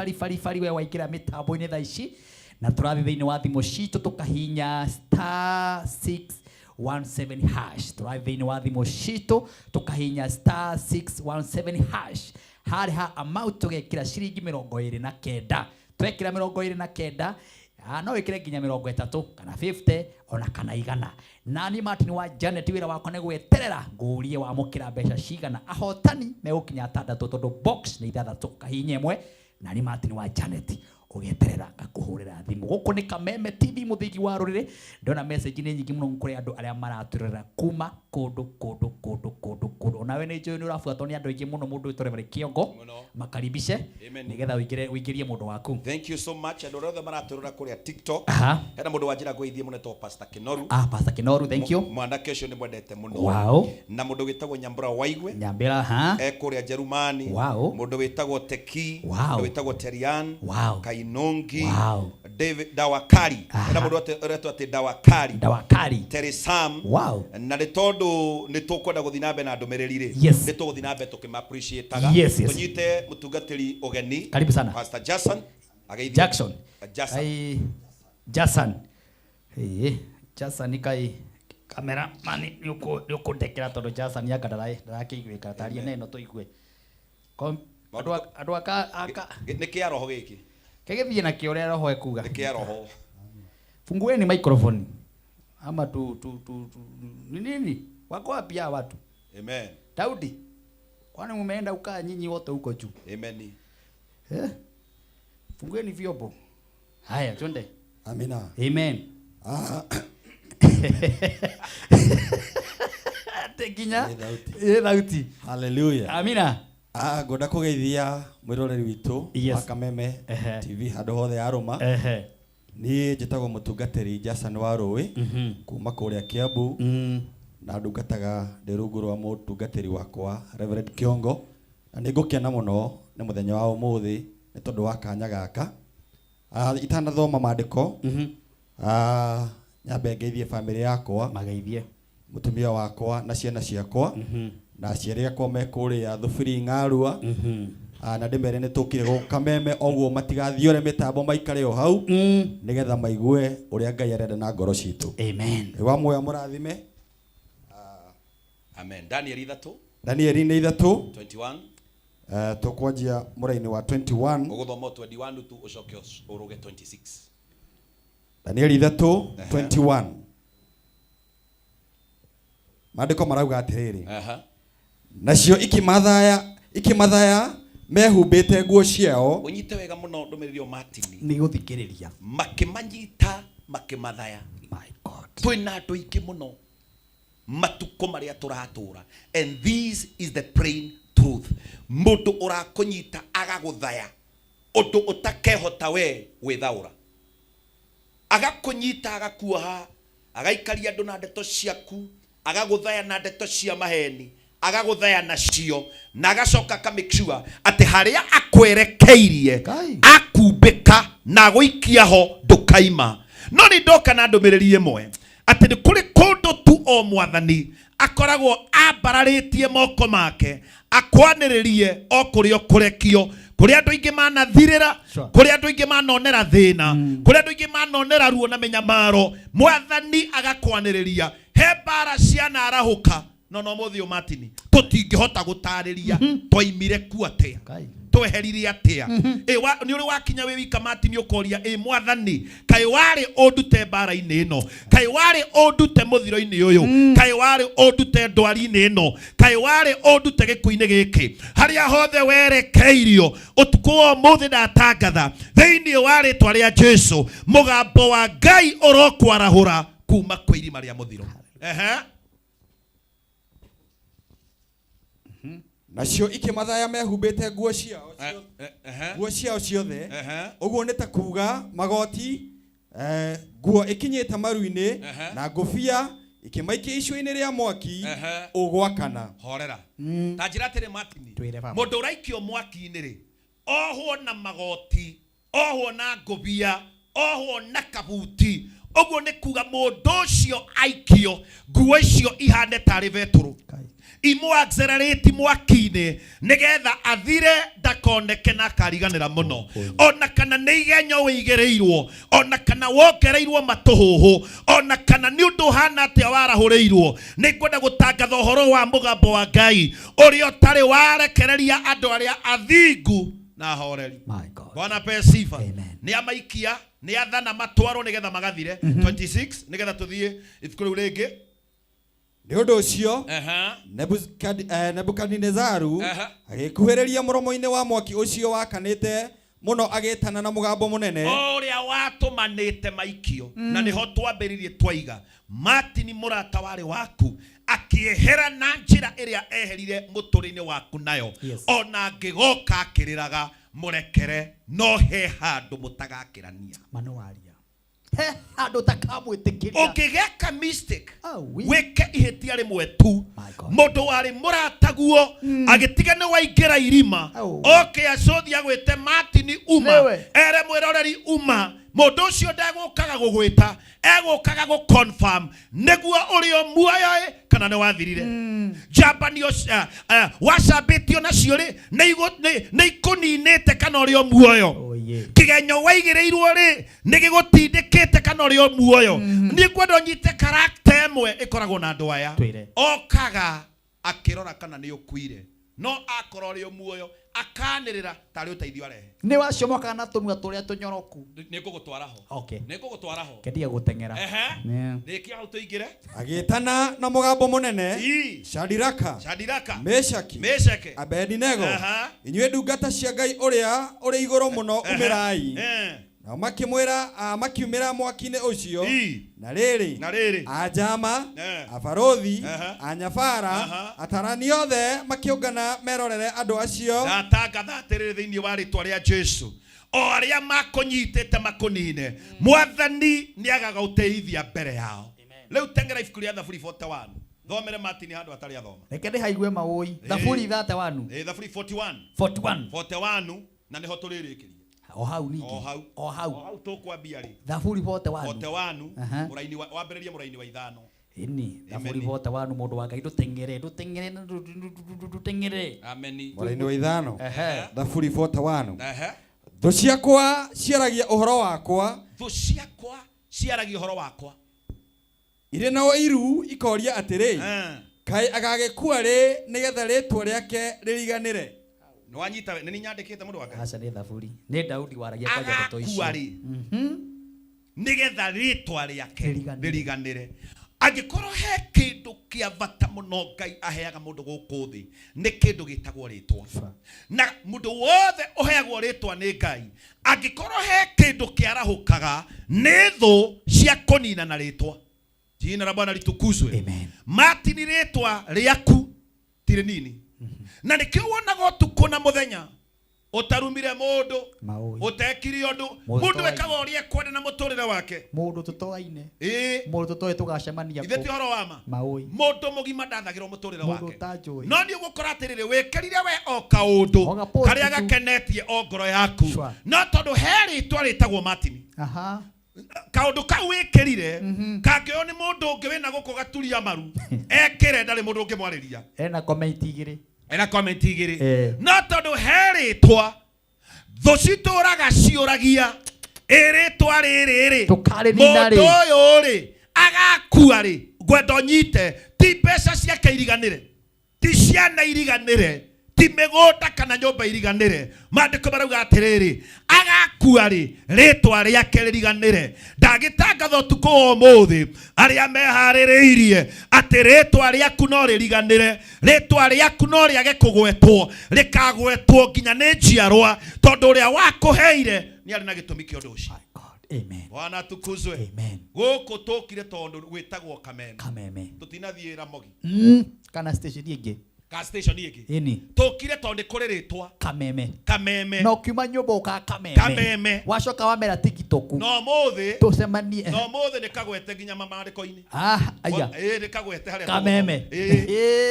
we waingĩra mĩtambo-inĩ thaa ici. Na tũrathiĩ thĩinĩ wa thimũ citũ tũkahinya *617 hash. Tũrathiĩ thĩinĩ wa thimũ citũ tũkahinya *617 hash. Harĩ ha amount tũgekĩra ciringi 29. Twekĩra 29 no wĩkĩre nginya 30 kana 50 ona kana igana. Nani Martin wa Janet wĩra wakwa nĩ gweterera ngũrie wamũkĩra mbeca cigana. Ahotani megũkinya 6 tondũ box nĩ 6 kahinya ĩmwe. Nani Martin wa Janet ũgeterera ngakũhũrĩra thimũ. Gũkũ nĩ Kameme TV mũthigi wa rũrĩrĩ. Ndona message nĩ nyingĩ mũno kũrĩ andũ arĩa maratũrera kuma kũndũ. Ona we nĩ njũĩ nĩ ũrabuatwo nĩ andũ aingĩ mũno mũndũ wĩtore bare kiongo. Makaribishe nĩgetha ũingĩrie mũndũ waku. Thank you so much. Andũ othe maratũrera kũrĩa TikTok. Hena mũndũ wa njĩra ngũithie mũno to Pastor Kinoru. Pastor Kinoru, thank you. Mwanake ũcio nĩ mwendete mũno. Wow. Na mũndũ wĩtagwo Nyambura Waigwe. Nyambura kũrĩa Jerumani. Wow. Mũndũ wĩtagwo Teki. Wow. Mũndũ wĩtagwo Terian. Wow. Kainongi. Wow. David Dawakari. Hena mũndũ ũretwo atĩ Dawakari. Teresam. Wow. Na nĩ tondũ nĩ tũkwenda gũthiĩ na mbere na ndũmĩrĩri rĩ. Yes. Nĩ tũgũthiĩ na mbere tũkĩma-appreciate-aga. Yes. Tũnyite mũtungatĩri ũgeni. Karibu sana. Pastor Jackson. Jackson. Jackson. Jackson kai kamera mani nĩ ũkũndekera tondũ Jackson ndarakĩiguĩka taria neno tũigue. Andũ aka nĩ kĩa roho gĩkĩ. Kĩgĩthiĩ na kĩo ũrĩa roho ekuga. Nĩ kĩa roho. Fungueni microphone. Ama nini? Wako wapi hawa watu? Amen. Daudi. Kwani mumeenda ukaa nyinyi wote huko juu? Amen. Fungueni vyombo. Haya, twende. Amina. Amen. Tekinya. Dauti. Hallelujah. Amina. Ngwenda kũgeithia mwĩroreri witũ wa Kameme TV handũ hothe arũma. Niĩ njĩtagwo mũtungatĩri Jackson wa Rũĩ kuma kũrĩa Kiambu na ndungataga ndĩ rungu rwa mũtungatĩri wakwa Reverend Kiongo. Na nĩ ngũkena mũno nĩ mũthenya wa ũmũthĩ nĩ tondũ wa kanya gaka. Itanathoma maandĩko nyambe ngeithie family yakwa, mageithie mũtumia wakwa na ciana ciakwa na aciari akwa me kũrĩa Thubiri Ng'arua. Na ndĩmere nĩ tũkire gũkũ Kameme ũguo matigathiore mĩtambo maikare o hau nĩgetha maigue ũrĩa Ngai arenda na ngoro citũ. Amen. Wa muoyo mũrathime. Amen. Daniel 3. Daniel 21. Tũkwanjia mũraini wa 21. Ũgũthoma 21 tu ũcoke ũrũge 26. Daniel 3:21. Maandĩko marauga atĩrĩrĩ. Nacio ikimathaya mehumbĩte nguo ciao. Ũnyite wega mũno ndũmĩrĩri o Martin. Nĩ gũthikĩrĩria. Makĩmanyita makĩmathaya. My God. Twĩna andũ aingĩ mũno matukũ marĩa tũratũra. And this is the plain truth. Mũndũ ũrakũnyita agagũthaya. Ũndũ ũtakehota we gwĩthaũra. Agakũnyita agakuoha, agaikaria andũ na ndeto ciaku, agagũthaya na ndeto cia maheni, agagũthaya nacio, na agacoka make sure atĩ harĩa akwerekeirie akumbĩka na gũikia ho ndũkaima. No nĩ ndoka na ndũmĩrĩri ĩmwe atĩ nĩ kũrĩ kũndũ tu o Mwathani akoragwo ambararĩtie moko make akwanĩrĩrie o kũrĩa kũrekio kuri andu ingi manathirira kuri andu ingi manonera thina kuri andu ingi manonera ruo na menyamaro mwathani agakwaniriria he bara ciana arahuka no muthio Martin tutingihota gutariria twaimire ku atia tweherire atia ni uri wakinya we wika Martin ukoria mwathani kai wari ondute bara-ini ino kai wari ondute muthiro-ini uyu kai wari ondute ndwari-ini ino kai wari ondute gikuini giki haria hothe werekeirio utuku wa muthi ndatangatha thiini wa ritwa ria Jesu mugambo wa Ngai urokwarahura kuma kwa irima ria muthiro nacio ikimathaya mehumbite nguo ciao ciothe uguo ni ta kuga magoti nguo ikinyite maru-ini na ngobia ikimaikia icua-ini ria mwaki ugwakana horera ta njira atiri Martin mundu uraikio mwaki-ini ri ohwo na magoti ohwo na ngobia ohwo na kabuti uguo ni kuga mundu ucio aikio nguo icio ihane tari veturu imu accelerate mwaki-ini nigetha athire ndakoneke na kariganira muno ona kana ni igenyo wigereirwo ona kana wongereirwo matuhuhu ona kana ni undu hana atia warahuriirwo ni kwenda gutangatha uhoro wa mugambo wa Ngai uria utari warekereria andu aria athingu na horeri Bwana pe sifa ni amaikia ni athana matwaro nigetha magathire 26 nigetha tuthie ifuku riu ringi ni undu ucio Nebukadnezaru agikuhiriria muromo-ini wa mwaki ucio wakanite muno agitana na mugambo munene uria watumanite maikio na niho twambiririe twaiga Martin murata wari waku akiehera na njira iria eherire muturine waku nayo ona ngigoka akiriraga murekere no he handu mutagakirania manowaria he handu takamwitikiria ukigeka mistake weke ihetia rimwe tu mundu wari murataguo agitiga ni waingira irima okay acothia gwite Martin uma ere mwiroreri uma mundu ucio ndagukaga gugwita egukaga gu confirm niguo urio muoyo kana ni wathirire jambanio wasabitio nacio ri ni ikuninite kana urio muoyo kigenyo waigireirwo ri ni gigutindikite kana urio muoyo ni kwenda nyite character emwe ikoragwo na andu aya okaga akirora kana ni ukuire no akora urio muoyo akanirira tari uteithio arehe ni wacomoka na tunua turia tunyoroku ni kugutwara ho okay ni kugutwara ho kendia gutengera ni kia hau tuigire agitana na mugambo munene Shadiraka Meshaki Abednego inywe ndungata cia Ngai uria uri iguru muno umirai na makiumira mwaki-ini ucio na riri ajama abarothi anyabara atarani othe makiungana merorere andu acio ndatangatha atiriri thiini wa ritwa ria Jesu o aria makonyitite makunine mwathani ni agaga uteithia mbere yao riu tengera ibuku ria Thaburi 41 thomere Martin handu atari athoma reke ndi haigue maui Thaburi 31 Thaburi 41 na niho turirikiria o hau ningi o hau tukwambia ri Thaburi 41 muraini wambiririe muraini wa 5 ini Thaburi 41 mundu wa Ngai dutengere amen muraini wa 5 Thaburi 41 thu ciakwa ciaragia uhoro wakwa ire na iru ikoria atiri kai agagikua ri nigetha ritwa riake ririganire no wanyita nini nyandikite mundu wake aca ni Thaburi ni Daudi waragia kwa jato icio nigetha ritwa riake ririganire angikorwo he kindu kia bata muno Ngai aheaga mundu guku thi ni kindu gitagwo ritwa na mundu wothe uheagwo ritwa ni Ngai angikorwo he kindu kiarahukaga ni thu cia kunina na ritwa jina la Bwana litukuzwe amen Martin ritwa riaku tiri nini na nikio wonaga utuku na muthenya utarumire mundu utekiri undu mundu wekaga uria kwenda na muturire wake mundu tutoaine mundu tutoe tugacemania ithe ti horo wama maui mundu mugima ndathagirwo muturire wake mundu tajoi no ni ugukora atiriri wekirire we o kaundu karia gakenetie o ngoro yaku no tondu heri twaritagwo Martin kaundu kau wikirire kangio ni mundu ungi wina guko gaturia maru ekire ndari mundu ungi mwariria ena comment igiri no tondu heritwa thocitora ciuragia iritwa riri tukarinina ri mundu ri agakua ri gwendo nyite ti mbeca ciake iriganire ti ciana iriganire ti migunda kana nyumba iriganire mandiko marauga atiriri agakua ri ritwa riake ririganire ndagitangatha utuku wa muthi aria mehaririirie ati ritwa riaku no ririganire ritwa riaku no riage kugwetwo rikagwetwo nginya ni njiarwa tondu uria wakuheire ni ari na gitumi kia undu ucio. Amen. Bwana tukuzwe. Amen. Guku tukire tondu gwitagwo kameme. Kameme. Tutinathiira mogi. Kana station ingi. Ka station ingi. Ini. Tukire tondu kuri ritwa Kameme. Kameme. No kiuma nyumba ka kameme. Kameme. Wacoka wamera TikTok. No muthi. Tucemanie. No muthi ni kagwete nginya mamariko-ini. Aya. Ni kagwete haria. Kameme.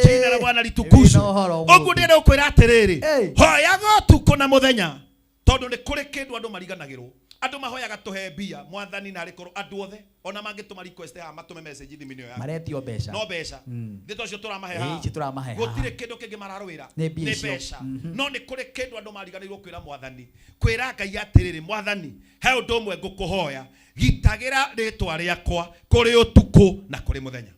Jina la Bwana litukuzwe. Ogu ndire ukwira atiriri. Hoya gotuko na muthenya. Tondu ni kuri kindu andu mariganagirwo. Andu mahoyaga tuhe mbia mwathani na rikoro andu othe ona mangituma request ha matume message thimu-ini yo maretio mbeca no mbeca ndito cio turamahe ha ici turamahe ha gutire kindu kingi mararwira ni mbeca no ni kuri kindu andu mariganirwo kwira mwathani kwira Ngai atiriri mwathani he undu umwe ngukuhoya gitagira ritwa riakwa kuri utuku na kuri muthenya.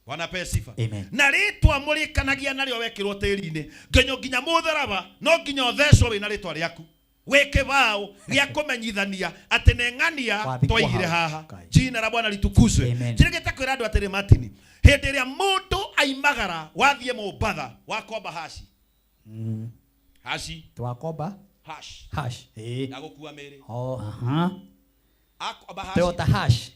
Bwana pe sifa. Na ritwa murikanagia nario wekirwo tiri-ini nginya mutharaba no nginya uthecwo wina ritwa riaku weke bao ya kumenyithania ati neng'ania twaigire haha. Jina la Bwana litukuzwe. Jirigeta kwira andu atiri Martin hindi ria mundu aimagara wathie Mombatha wakomba hashi hashi twakomba hash ya gukua miri akomba hashi Toyota hash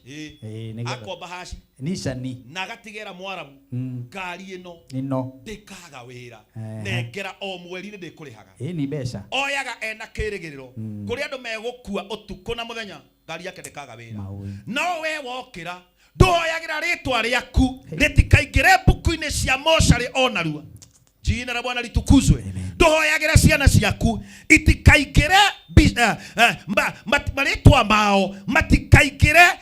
akomba hashi Nissan na gatigera mwarabu ngari ino ndikaga wira nengera o mweri ndi kurihaga ni mbeca oyaga ena kirigiriro kuri andu megukua utuku na muthenya ngari yake ndikaga wira no we wokira ndoyagira ritwa riaku ritikaingire mbuku-ini cia mocarĩ onarua. Jina la Bwana litukuzwe. Ndoyagira ciana ciaku itikaingire maritwa mao matikaingire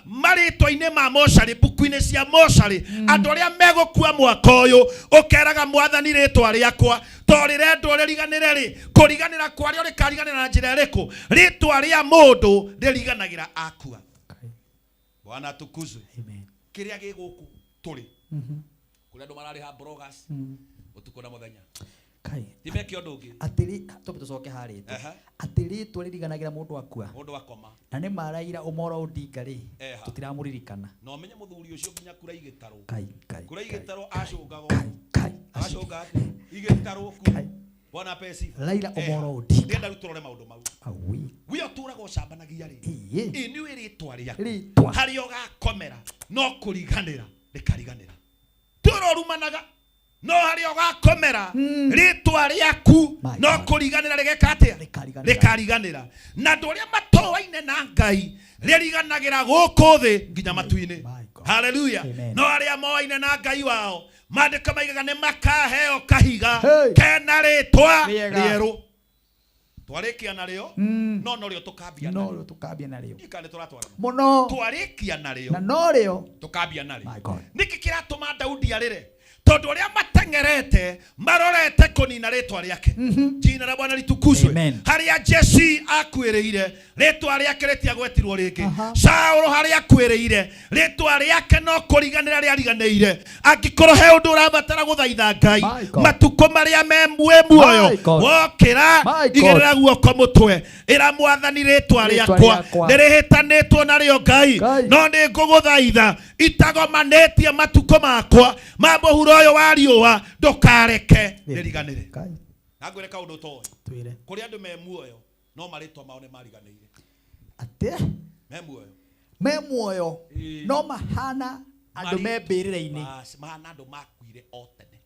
maritwa-ini ma mocarĩ mbuku-ini cia mocarĩ andu aria megukua mwaka uyu ukeraga mwathani ritwa riakwa to rirendwo ririganire ri kuriganira kwario rikariganira na njira iriku ritwa ria mundu ririganagira akua. Bwana tukuzwe. Kiria giguku turi kuri andu marari ha bloggers utuko na muthenya kai timeke undu ungi atiri tucoke hari atiri twariganagira mundu akua mundu akoma na ni maraira umoro Odinga ri tutiramuririkana no menye muthuri ucio nginya kura igitaro kai kura igitaro acungago acunga igitaro ku Bwana pesi Raila Omolo Odinga ndenda ruturore maundu mau awi wi oturaga ucambanagia ri ni wiri twaria ritwa hari ogakomera no kuriganira ndikariganira turorumanaga no hari ogakomera ritwa riaku no kuriganira rigekatia rikariganira na ndoria matowaine na Ngai ririganagĩra gũkũ thĩ nginya matu-inĩ. Hallelujah. No aria moaine na Ngai wao mandĩko maigaga nĩ makaheo kahiga kena rĩtwa rĩerũ. Twarĩkia narĩo no norĩo tũkambia narĩo ikane tũratwarana mũno twarĩkia narĩo na norĩo tũkambia narĩo. Nĩkĩ kĩratũma Daudi arĩre tondu uria matengerete marorete kunina ritwa riake. Jina la Bwana litukuzwe. Haria Jesse akwiriire ritwa riake ritiagwetirwo ringi. Saulo haria akwiriire ritwa riake no kuriganira riariganiire. Angikoro he undu urabatara guthaitha Ngai matuko maria me muoyo wokira igirira guoko mutwe ira mwathani ritwa riakwa ndirihitanitwo nario Ngai no ni nguguthaitha itagomanetie matuko makwa mamuhuro uyo wa riũa ndukareke ririganire. Nagwire kaundu to kuri andu me muoyo no maritwa mao ne mariganire ate me muoyo no mahana andu me mbirire-ini mahana andu makuire o tene.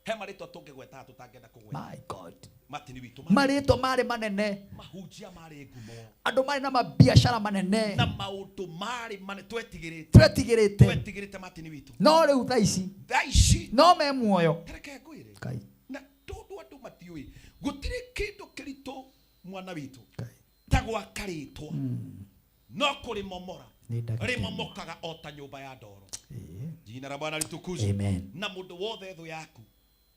He maritwa tungigweta tutangenda kugweta. My God. Matini witu maritwa mari manene mahunjia mari ngumo andu mari na mabiashara manene na maundu mari mane twetigirite matini witu no riu thaici no me muoyo reke ngwire na tondu andu matiui gutire kindu kirito mwana witu ta gwakaritwo no kuri momora rimomokaga o ta nyumba ya ndoro. Jina la Bwana litukuzwe. Na mundu wothe thu yaku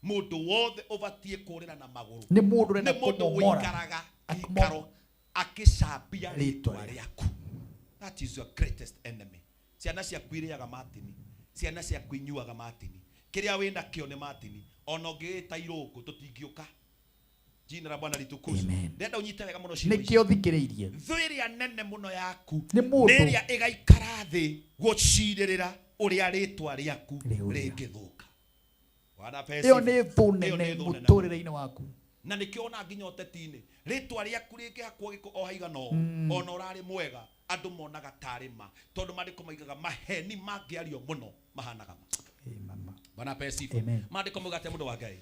mundu wothe ubatie kurira na maguru ni mundu wikaraga ikaro akicambia ritwa riaku. That is your greatest enemy. Ciana cia kwiriaga matini, ciana cia kwinyuaga matini, kiria wenda kio ni matini, ona ngita irungu tutingiuka. Jina la Bwana litukuzwe. Ndenda unyite wega muno ciana. Nikio thikiriirie. Thwiria nene muno yaku. Ni mundu. Niria igaikara thi guciririra uria ritwa riaku ringithuka. Bwana pesi. Iyo ni thunene muturire-ini waku. Na nikiona nginya ũteti-inĩ ritwa rĩaku rĩngĩhakwo gĩko o haigana ona ũrarĩ mwega andũ monaga tarĩ ma tondũ maandĩko maigaga maheni mangĩario mũno mahanaga ma. Bwana pesi. Maandĩko maugate mũndũ wa Ngai.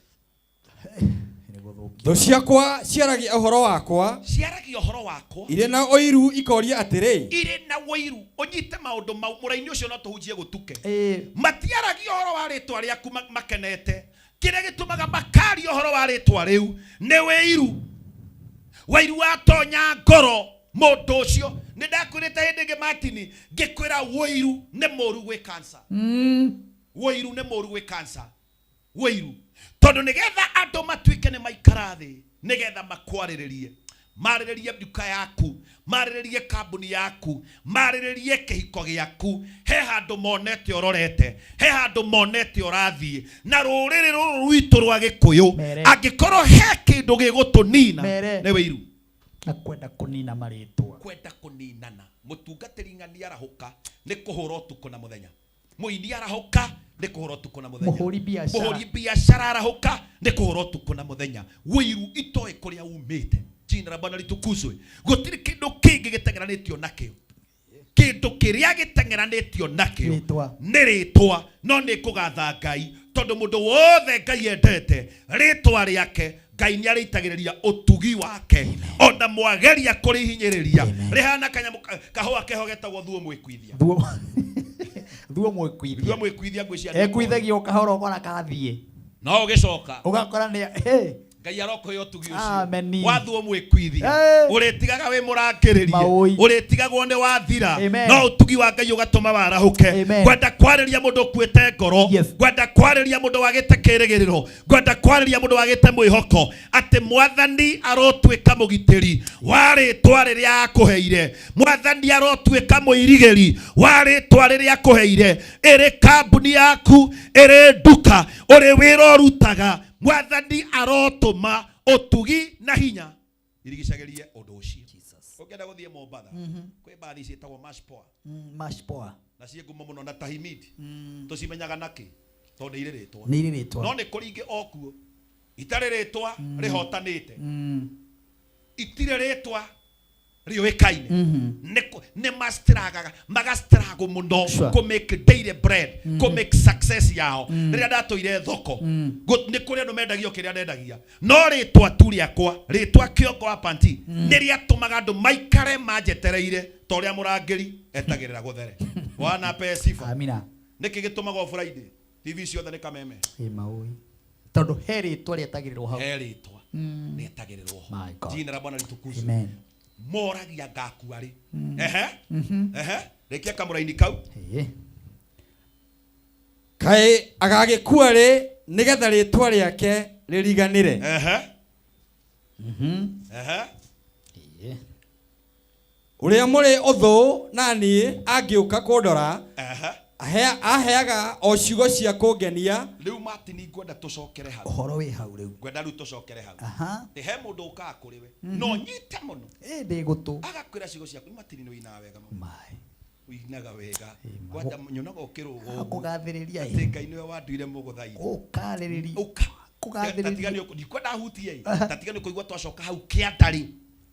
Thũ ciakwa ciaragia ũhoro wakwa. Ciaragia ũhoro wakwa. Irĩ na ũiru ikoria atĩrĩ. Irĩ na ũiru ũnyite maũndũ mau mũraini ũcio no tũhunjie gũtuke. Matiaragia ũhoro wa rĩtwa rĩaku makenete. Kire gitumaga makari ũhoro wa rĩtwa rĩu nĩ wĩiru. Wairu watonya ngoro mũndũ ũcio. Nĩ ndakwĩrĩte hĩndĩ ĩngĩ matini ngĩkwĩra wĩiru nĩ mũru gwĩ cancer. Wĩiru nĩ mũru gwĩ cancer. Wĩiru. Tondũ nĩgetha andũ matuĩke nĩ maikara thĩ nĩgetha makwarĩrĩrie. Marĩrĩrie nduka yaku, marĩrĩrie kambuni yaku, marĩrĩrie kĩhiko gĩaku, he handũ monete ũrorete, he handũ monete ũrathiĩ, na rũrĩrĩ rũrũ rwitũ rwa Gĩkũyũ angĩkorwo he kĩndũ gĩgũtũnina nĩ wĩiru. Na kwenda kũnina marĩtwa. Kwenda kũninana. Mũtungatĩri ng'ania arahũka nĩ kũhũra ũtukũ na mũthenya. Mũini arahũka nĩ kũhũra ũtukũ na mũthenya. Mũhũri biacara arahũka nĩ kũhũra ũtukũ na mũthenya. Wĩiru itoĩ kũrĩa umĩte. Jina la Bwana litukuzwe. Gutiri kindu kingi gitengeranitio nakio. Kindu kiria gitengeranitio nakio ni ritwa no ni kugatha Ngai tondu mundu wothe Ngai endete ritwa riake Ngai ni aritagiriria utugi wake ona mwageria kuri hinyiriria rihana kanyamu kahua keho getagwo thuo mwikuithia thuo mwikuithia thuo mwikuithia ngwiciria ekuithagio kahoro kora kathie no gicoka ugakora ni Ngai aroko yo tugi ucio wathuo mwikuithia uritigaga we murangiririe uritigagwo ni wathira no utugi wa Ngai ugatuma warahuke kwenda kwariria mundu kwete ngoro kwenda kwariria mundu wagite kirigiriro kwenda kwariria mundu wagite mwihoko ati mwathani arotwika mugitiri waritwa riria akuheire mwathani arotwika muirigeri waritwa riria akuheire iri kambuni yaku iri nduka uri wira urutaga mwathani arotuma utugi na hinya irigishagerie undu ucio. Ukienda guthie Mombatha kwi bathi cietagwo Mashpoa. Mashpoa na cie ngumo muno na Tahimidi tucimenyaga naki tondu iri ritwa ni iri ritwa no ni kuringe okuo itari ritwa rihotanite itire ritwa riuikaine ne mastragaga magastrago muno ko make daily bread ko make success yao riria ndatoire thoko ni kuria no mendagio kiria ndendagia no ritwa tu riakwa ritwa kioko apanti niria tumaga andu maikare majetereire to ria murangiri etagirira guthere. Bwana pe sifa. Amina. Niki gitumaga Friday TV ciothe ni kameme maui tondu he ritwa rietagirirwo hau he ritwa rietagirirwo jina la Bwana litukuzwe. Amen. Moragia ngaku ari rekia kamuraini kau kai agagikua ri nigetha ritwa riake ririganire uria muri uthu nani angiuka kundora aheaga o ciugo cia kungenia riu matini ngwenda tucokere hau uhoro wi hau riu ngwenda riu tucokere hau he mundu ukaga kuri we no nyite muno ndi gutu agakwira ciugo ciaku matini no ina wega muno uinaga wega gwenda nyonaga ukirugo kugathiriria ati Ngai niwe wanduire muguthaini ukaririria kugathiriria ndikwenda hutie tatigani kuigwa twacoka hau kiandari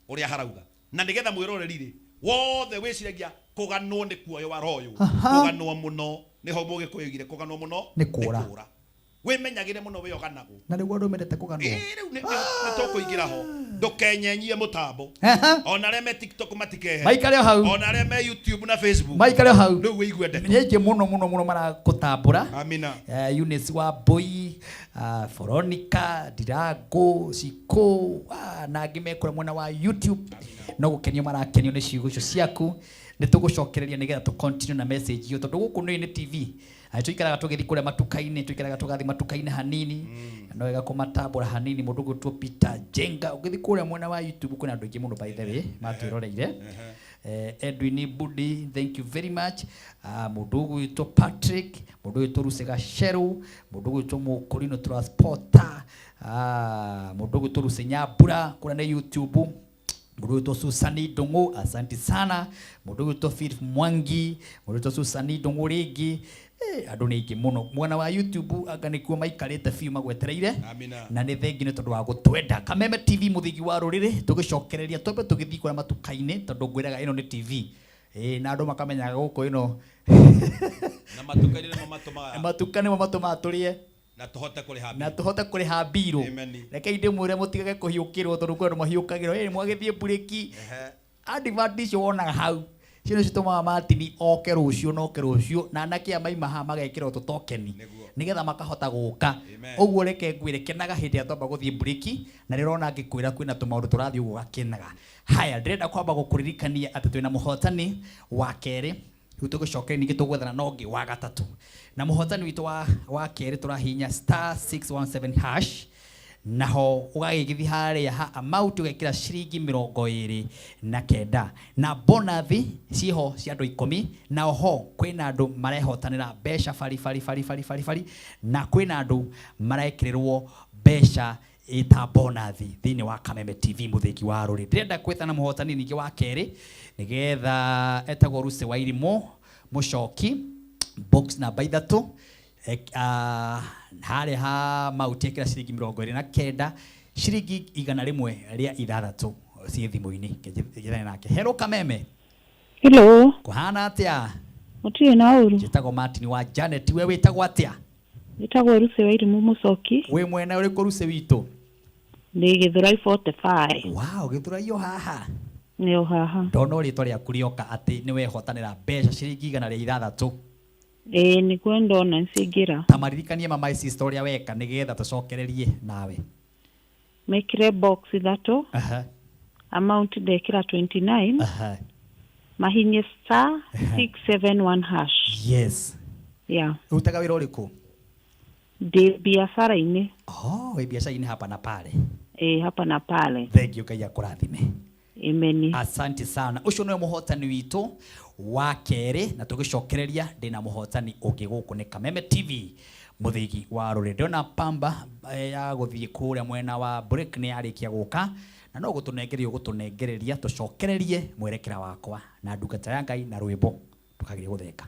uria harauga na nigetha mwirorerire wothe wiciragia kuganwo ni kuoyo wa royo kuganwo muno niho mugikuyigire kuganwo muno ni kura wimenyagire muno we oganago na niguo andu mendete kuganwo riu ni tukuingira ho ndukenyenyie mutambo ona reme TikTok matikehe maikare hau ona reme YouTube na Facebook maikare hau riu wiigwe ndete nyenje muno marakutambura. Amina. Eunice wa Boy Veronica Dirago Siko na angĩ mekũra mwena wa YouTube no gũkenio marakenio nĩ ciugo icio ciaku nitugucokereria nigetha tu continue na message yo tondu guku ni TV tuikaraga tugithi kuria matuka-ini tuikaraga tugathi matuka-ini hanini no wega kumatambura hanini mundu gwitwo Peter Jenga ugithi kuria mwena wa YouTube kuna andu aingi muno by the way matwiroreire Edwin Budi, thank you very much. Mundu gwitwo Patrick, mundu gwitwo Rusega Sheru, mundu gwitwo Mukurino Transporter, mundu gwitwo Rusenyabura kuna na YouTube. Mundu gwitwo Susani Dongo, asante sana. Mundu gwitwo Philip Mwangi, mundu gwitwo Susani Dongo rigi. Andu ni aingi muno mwana wa YouTube aganikuo maikarite fiu magwetereire na ni thengi ni tondu wa gutwenda Kameme TV muthigi wa ruriri tugicokereria twambe tugithi kuria matuka-ini tondu ngwiraga ino ni TV na andu makamenyaga guku ino na matuka-ini matuka-ini matuma turie na tuhote kuriha biru reke ndimwire mutigage kuhiukirwo tondu kwi andu mahiukagirwo mwagithie bureki advantage wonaga hau cino cituma matini oke rucio na nakia maima ha magekira tutokeni nigetha makahota guka uguo reke ngwire kenaga hindi atomba guthie breaki na rirona ngikwira kwina tumaundu turathie uguo gakenaga haya ndirenda kwamba gukuririkania ati twina muhotani wa keri tugucokera ningi tugwethana nongi wa gatatu na muhotani witu wa keri turahinya *617# naho ugagigithi haria ha amount ugekira ciringi 29 na bonathi ciho cia andu 10 na oho kwina andu marehotanira besha fari na kwina andu marekirirwo besha ita bonathi thini wa Kameme TV muthiki wa ruri ndirenda kwethana muhotani ningi wa keri nigetha etagwo Ruse wa Irimo mucoki box number 3 hare ha mautekera ciringi 29 ciringi 100 ria 6 cie thimu-ini ngithana nake hello Kameme hello kuhana atia mutire na uru njitagwo Martin wa Janet we witagwo atia witagwo Ruse wa Irimo mucoki we mwena uriku Ruse witu ni Githurai 45 wow Githurai yo haha ni haha ndona ritwa riaku rioka ati ni wehotanira mbeca ciringi 100 ni kwenda na nsigira tamaririkanie mama isi historia weka nigetha tucokererie nawe mekire box 3 amount dekira 29 mahinye *671#. Yes yeah utaga wira uriku de biashara-ini we biashara-ini hapa na pale hapa na pale thank you kaya kurathime Amen. Asante sana. Ucio no muhotani witu wa keri na tugicokereria ndina muhotani ungi guku ni Kameme TV muthigi wa ruri ndona pamba ya guthie kuria mwena wa break ni arikia guka na no gutunengereria tucokererie mwerekera wakwa na ndungata ya Ngai na rwimbo tukagire gutheka.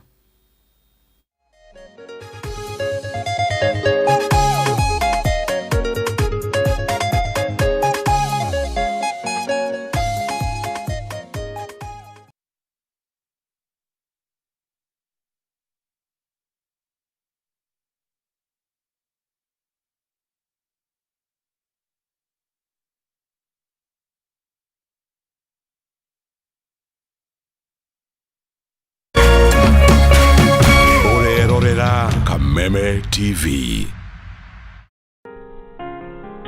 Kameme TV.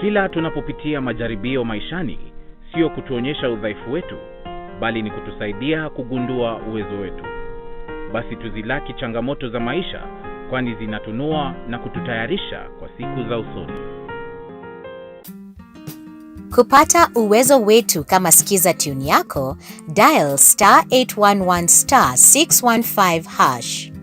Kila tunapopitia majaribio maishani, sio kutuonyesha udhaifu wetu, bali ni kutusaidia kugundua uwezo wetu. Basi tuzilaki changamoto za maisha, kwani zinatunua na kututayarisha kwa siku za usoni. Kupata uwezo wetu kama sikiza tune yako, dial *811 *615#.